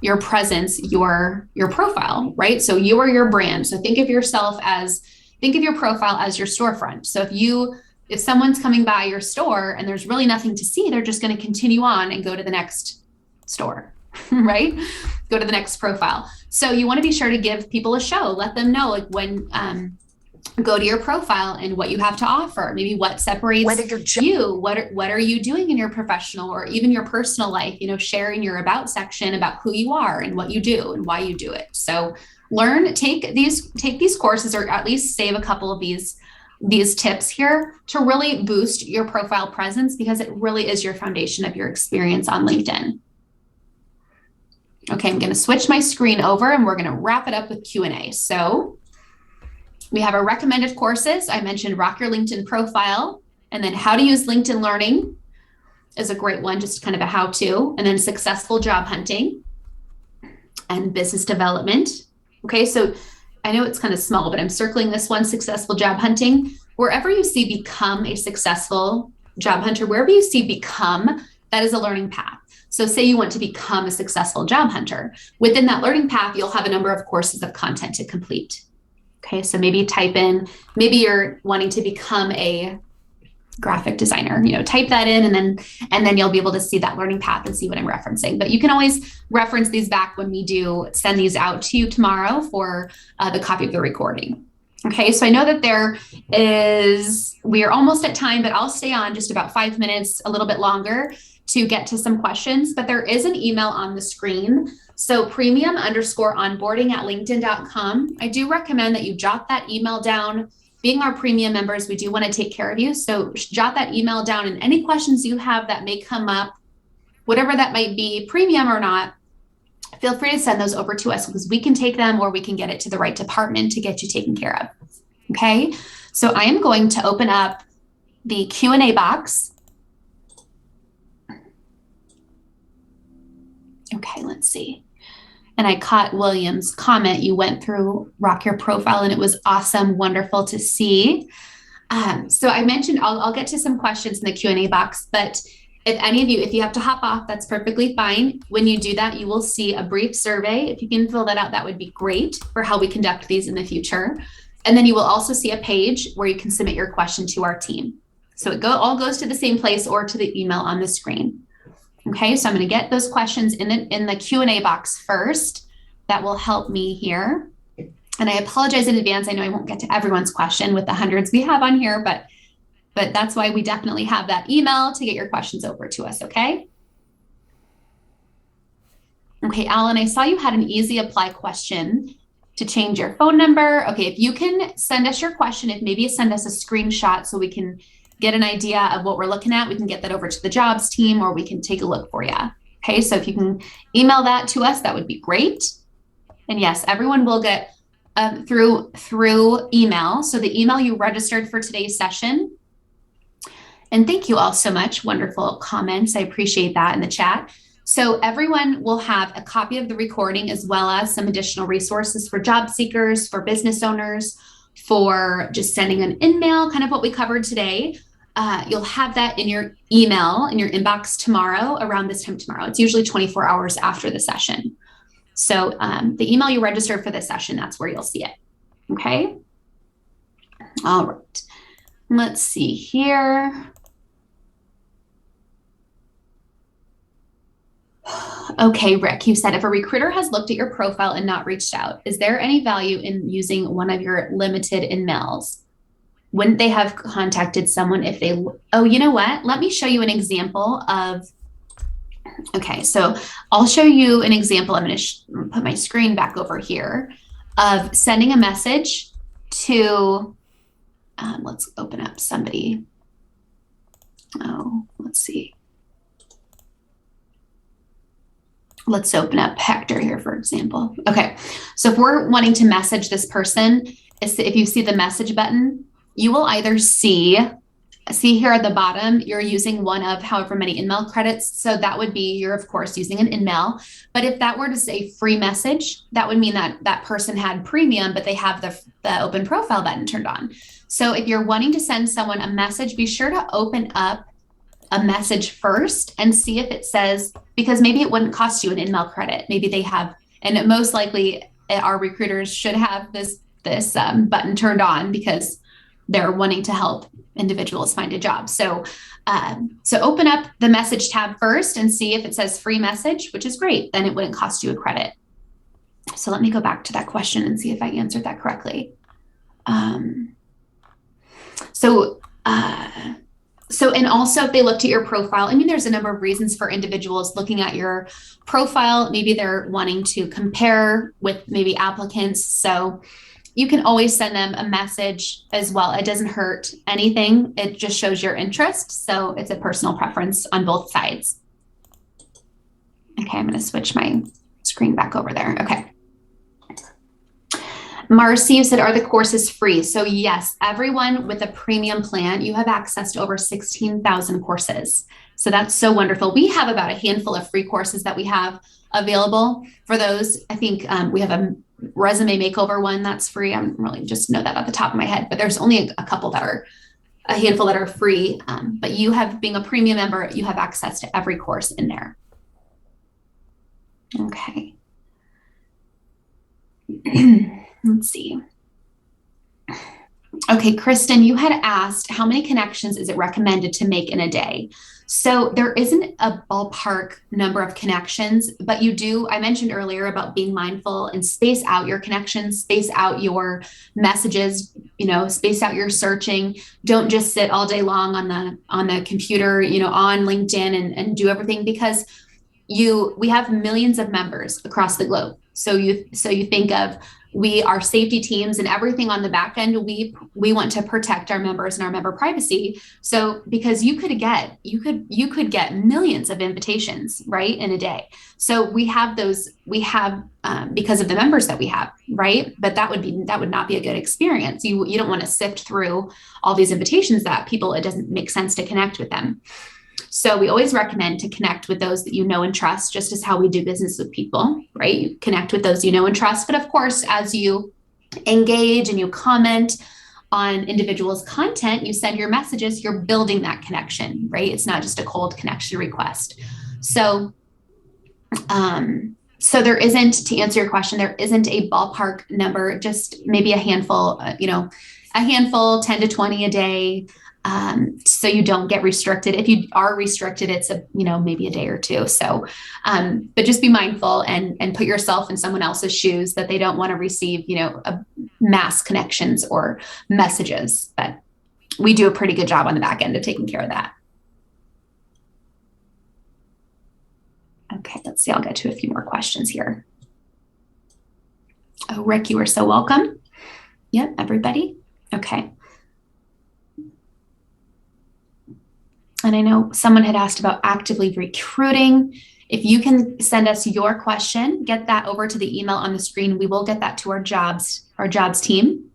your presence, your profile, right? So you are your brand. So think of your profile as your storefront. So if someone's coming by your store and there's really nothing to see, they're just going to continue on and go to the next store, right? Go to the next profile. So you want to be sure to give people a show, let them know like when, go to your profile and what you have to offer, maybe what separates you, what are you doing in your professional or even your personal life, sharing your about section about who you are and what you do and why you do it. So take these courses, or at least save a couple of these tips here to really boost your profile presence, because it really is your foundation of your experience on LinkedIn. Okay, I'm going to switch my screen over and we're going to wrap it up with Q&A. So we have our recommended courses. I mentioned Rock Your LinkedIn Profile, and then how to use LinkedIn Learning is a great one, just kind of a how-to, and then successful job hunting and business development. Okay, so I know it's kind of small, but I'm circling this one, successful job hunting. Wherever you see become a successful job hunter, wherever you see become, that is a learning path. So say you want to become a successful job hunter. Within that learning path, you'll have a number of courses of content to complete. Okay, so maybe maybe you're wanting to become a graphic designer, type that in and then you'll be able to see that learning path and see what I'm referencing. But you can always reference these back when we do send these out to you tomorrow for the copy of the recording. Okay, so I know that we are almost at time, but I'll stay on just about 5 minutes, a little bit longer, to get to some questions, but there is an email on the screen. So premium_onboarding@linkedin.com. I do recommend that you jot that email down. Being our premium members, we do want to take care of you. So jot that email down, and any questions you have that may come up, whatever that might be, premium or not, feel free to send those over to us, because we can take them or we can get it to the right department to get you taken care of. Okay. So I am going to open up the Q&A box. Okay, let's see. And I caught William's comment. You went through Rock Your Profile and it was awesome, wonderful to see. So I mentioned I'll get to some questions in the Q&A box, but if you have to hop off, that's perfectly fine. When you do that, you will see a brief survey. If you can fill that out, that would be great for how we conduct these in the future. And then you will also see a page where you can submit your question to our team. So it all goes to the same place or to the email on the screen. Okay, so I'm going to get those questions in the Q&A box first. That will help me here. And I apologize in advance. I know I won't get to everyone's question with the hundreds we have on here, but that's why we definitely have that email to get your questions over to us, okay? Okay, Alan, I saw you had an easy apply question. to change your phone number. Okay, if you can send us your question, if maybe you send us a screenshot so we can get an idea of what we're looking at, we can get that over to the jobs team or we can take a look for you. Okay, so if you can email that to us, that would be great. And yes, everyone will get through email. So the email you registered for today's session. And thank you all so much. Wonderful comments. I appreciate that in the chat. So everyone will have a copy of the recording as well as some additional resources for job seekers, for business owners, for just sending an email, kind of what we covered today. You'll have that in your email, in your inbox tomorrow, around this time tomorrow. It's usually 24 hours after the session. So the email you registered for this session, that's where you'll see it. Okay. All right. Let's see here. Okay, Rick, you said if a recruiter has looked at your profile and not reached out, is there any value in using one of your limited emails? Wouldn't they have contacted someone if they, oh, you know what? Let me show you an example of, okay, so I'll show you an example. I'm going to put my screen back over here of sending a message to, let's open up somebody. Oh, let's see. Let's open up Hector here, for example. Okay, so if we're wanting to message this person, if you see the message button, you will either see here at the bottom, you're using one of however many InMail credits. So that would be, you're of course using an InMail. But if that were to say free message, that would mean that that person had premium, but they have the open profile button turned on. So if you're wanting to send someone a message, be sure to open up a message first and see if it says, because maybe it wouldn't cost you an InMail credit. Maybe they have, and most likely our recruiters should have this button turned on because they're wanting to help individuals find a job. So open up the message tab first and see if it says free message, which is great. Then it wouldn't cost you a credit. So let me go back to that question and see if I answered that correctly. And also if they looked at your profile, I mean, there's a number of reasons for individuals looking at your profile. Maybe they're wanting to compare with maybe applicants. So you can always send them a message as well. It doesn't hurt anything. It just shows your interest. So it's a personal preference on both sides. Okay, I'm going to switch my screen back over there. Okay. Marcy, you said, are the courses free? So yes, everyone with a premium plan, you have access to over 16,000 courses. So that's so wonderful. We have about a handful of free courses that we have available for those. I think we have a resume makeover one that's free. I don't really just know that off the top of my head, but there's only a couple that are, a handful that are free. But you have, being a premium member, you have access to every course in there. Okay. Let's see. Okay, Kristen, you had asked how many connections is it recommended to make in a day? So there isn't a ballpark number of connections, but you do, I mentioned earlier about being mindful and space out your connections, space out your messages, space out your searching. Don't just sit all day long on the computer, on LinkedIn and do everything, because we have millions of members across the globe. So you think of, our safety teams and everything on the back end, we want to protect our members and our member privacy. So because you could get millions of invitations, right, in a day. So we have because of the members that we have, right? But that would not be a good experience. You don't want to sift through all these invitations that people, it doesn't make sense to connect with them. So we always recommend to connect with those that you know and trust, just as how we do business with people, right? You connect with those you know and trust. But of course, as you engage and you comment on individuals' content, you send your messages, you're building that connection, right? It's not just a cold connection request. So there isn't, to answer your question, there isn't a ballpark number, just maybe a handful, 10 to 20 a day. So you don't get restricted. If you are restricted, it's maybe a day or two. So, but just be mindful and put yourself in someone else's shoes that they don't want to receive, mass connections or messages. But we do a pretty good job on the back end of taking care of that. Okay, let's see. I'll get to a few more questions here. Oh, Rick, you are so welcome. Yep, everybody. Okay. And I know someone had asked about actively recruiting. If you can send us your question, get that over to the email on the screen. We will get that to our jobs team.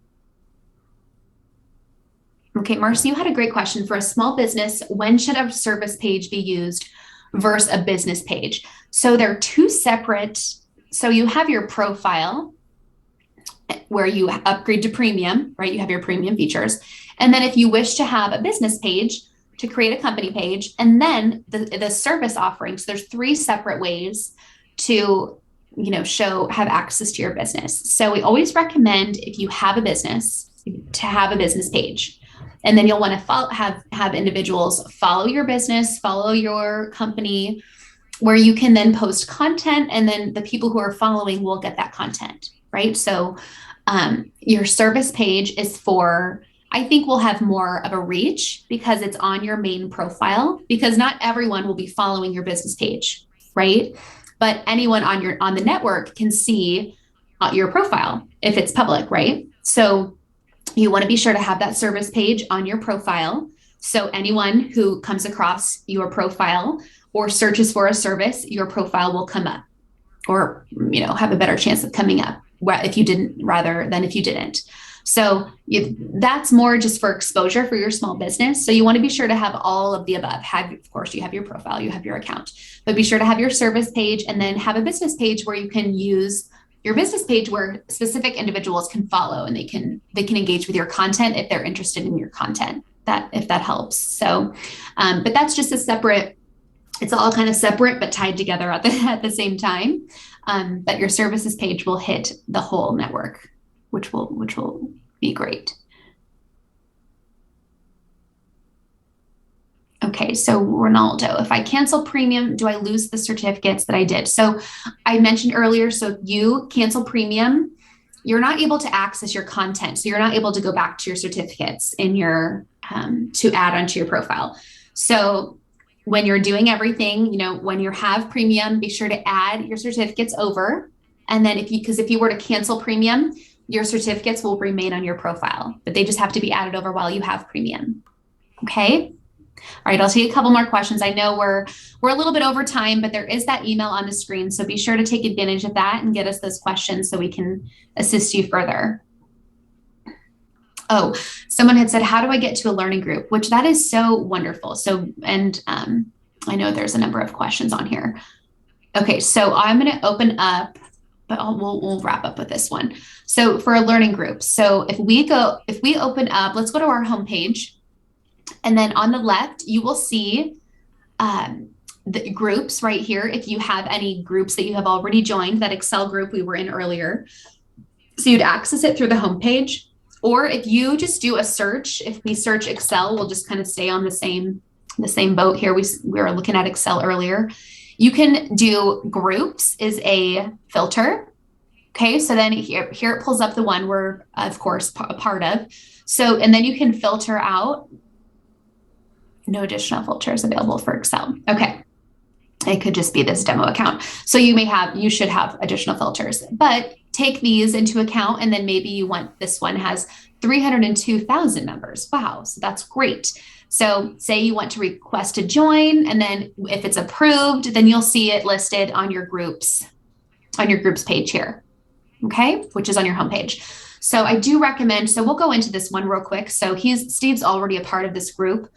Okay, Marcy, you had a great question. For a small business, when should a service page be used versus a business page? So they're two separate. So you have your profile where you upgrade to premium, right? You have your premium features. And then if you wish to have a business page, to create a company page, and then the service offerings, there's three separate ways to have access to your business. So we always recommend, if you have a business, to have a business page. And then you'll want to have individuals follow your business, follow your company, where you can then post content, and then the people who are following will get that content, right? So your service page is for, I think we'll have more of a reach because it's on your main profile, because not everyone will be following your business page, right? But anyone on the network can see your profile if it's public, right? So you want to be sure to have that service page on your profile. So anyone who comes across your profile or searches for a service, your profile will come up, or have a better chance of coming up if you didn't, rather than if you didn't. So that's more just for exposure for your small business. So you want to be sure to have all of the above. Of course, you have your profile, you have your account, but be sure to have your service page, and then have a business page where you can use your business page where specific individuals can follow, and they can engage with your content if they're interested in your content, if that helps. So, but that's just a separate, it's all kind of separate, but tied together at the same time. But your services page will hit the whole network, which will be great. Okay, so Ronaldo, if I cancel premium, do I lose the certificates that I did? So I mentioned earlier, so if you cancel premium, you're not able to access your content. So you're not able to go back to your certificates in your, to add onto your profile. So when you're doing everything, when you have premium, be sure to add your certificates over. And then if you were to cancel premium, your certificates will remain on your profile, but they just have to be added over while you have premium. Okay. All right, I'll take a couple more questions. I know we're a little bit over time, but there is that email on the screen. So be sure to take advantage of that and get us those questions so we can assist you further. Oh, someone had said, how do I get to a learning group? Which that is so wonderful. So, and I know there's a number of questions on here. Okay, so I'm going to open up, but we'll wrap up with this one. So for a learning group, so if we open up, let's go to our homepage. And then on the left, you will see the groups right here. If you have any groups that you have already joined, that Excel group we were in earlier. So you'd access it through the homepage. Or if you just do a search, if we search Excel, we'll just kind of stay on the same boat here. We were looking at Excel earlier. You can do groups is a filter. Okay, so then here it pulls up the one we're, of course, a part of. So, and then you can filter out. No additional filters available for Excel. Okay. It could just be this demo account. So you should have additional filters, but take these into account. And then maybe this one has 302,000 members. Wow. So that's great. So say you want to request to join, and then if it's approved, then you'll see it listed on your groups page here. Okay. Which is on your homepage. So I do recommend, so we'll go into this one real quick. So Steve's already a part of this group.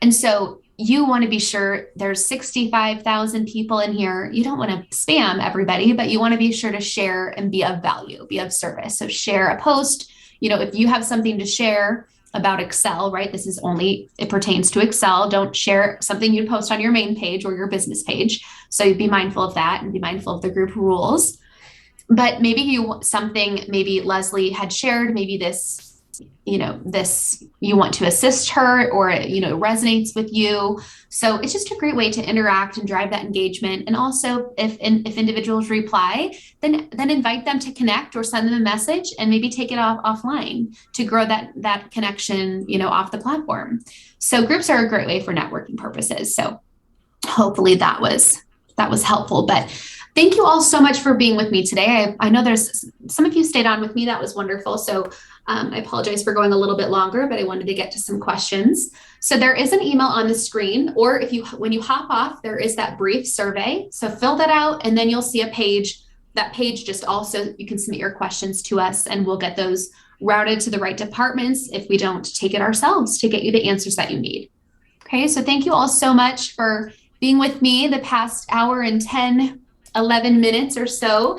And so you want to be sure there's 65,000 people in here. You don't want to spam everybody, but you want to be sure to share and be of value, be of service. So share a post, if you have something to share about Excel, right? It pertains to Excel. Don't share something you'd post on your main page or your business page. So you'd be mindful of that and be mindful of the group rules. But maybe maybe Leslie had shared, maybe this you want to assist her, or resonates with you. So it's just a great way to interact and drive that engagement. And also if individuals reply, then invite them to connect or send them a message, and maybe take it offline to grow that connection, off the platform. So groups are a great way for networking purposes. So hopefully that was helpful. But Thank you all so much for being with me today. I know there's some of you stayed on with me. That was wonderful. So I apologize for going a little bit longer, but I wanted to get to some questions. So there is an email on the screen, or when you hop off, there is that brief survey. So fill that out, and then you'll see a page. That page just also, you can submit your questions to us, and we'll get those routed to the right departments if we don't take it ourselves to get you the answers that you need. Okay, so thank you all so much for being with me the past hour and 10, 11 minutes or so.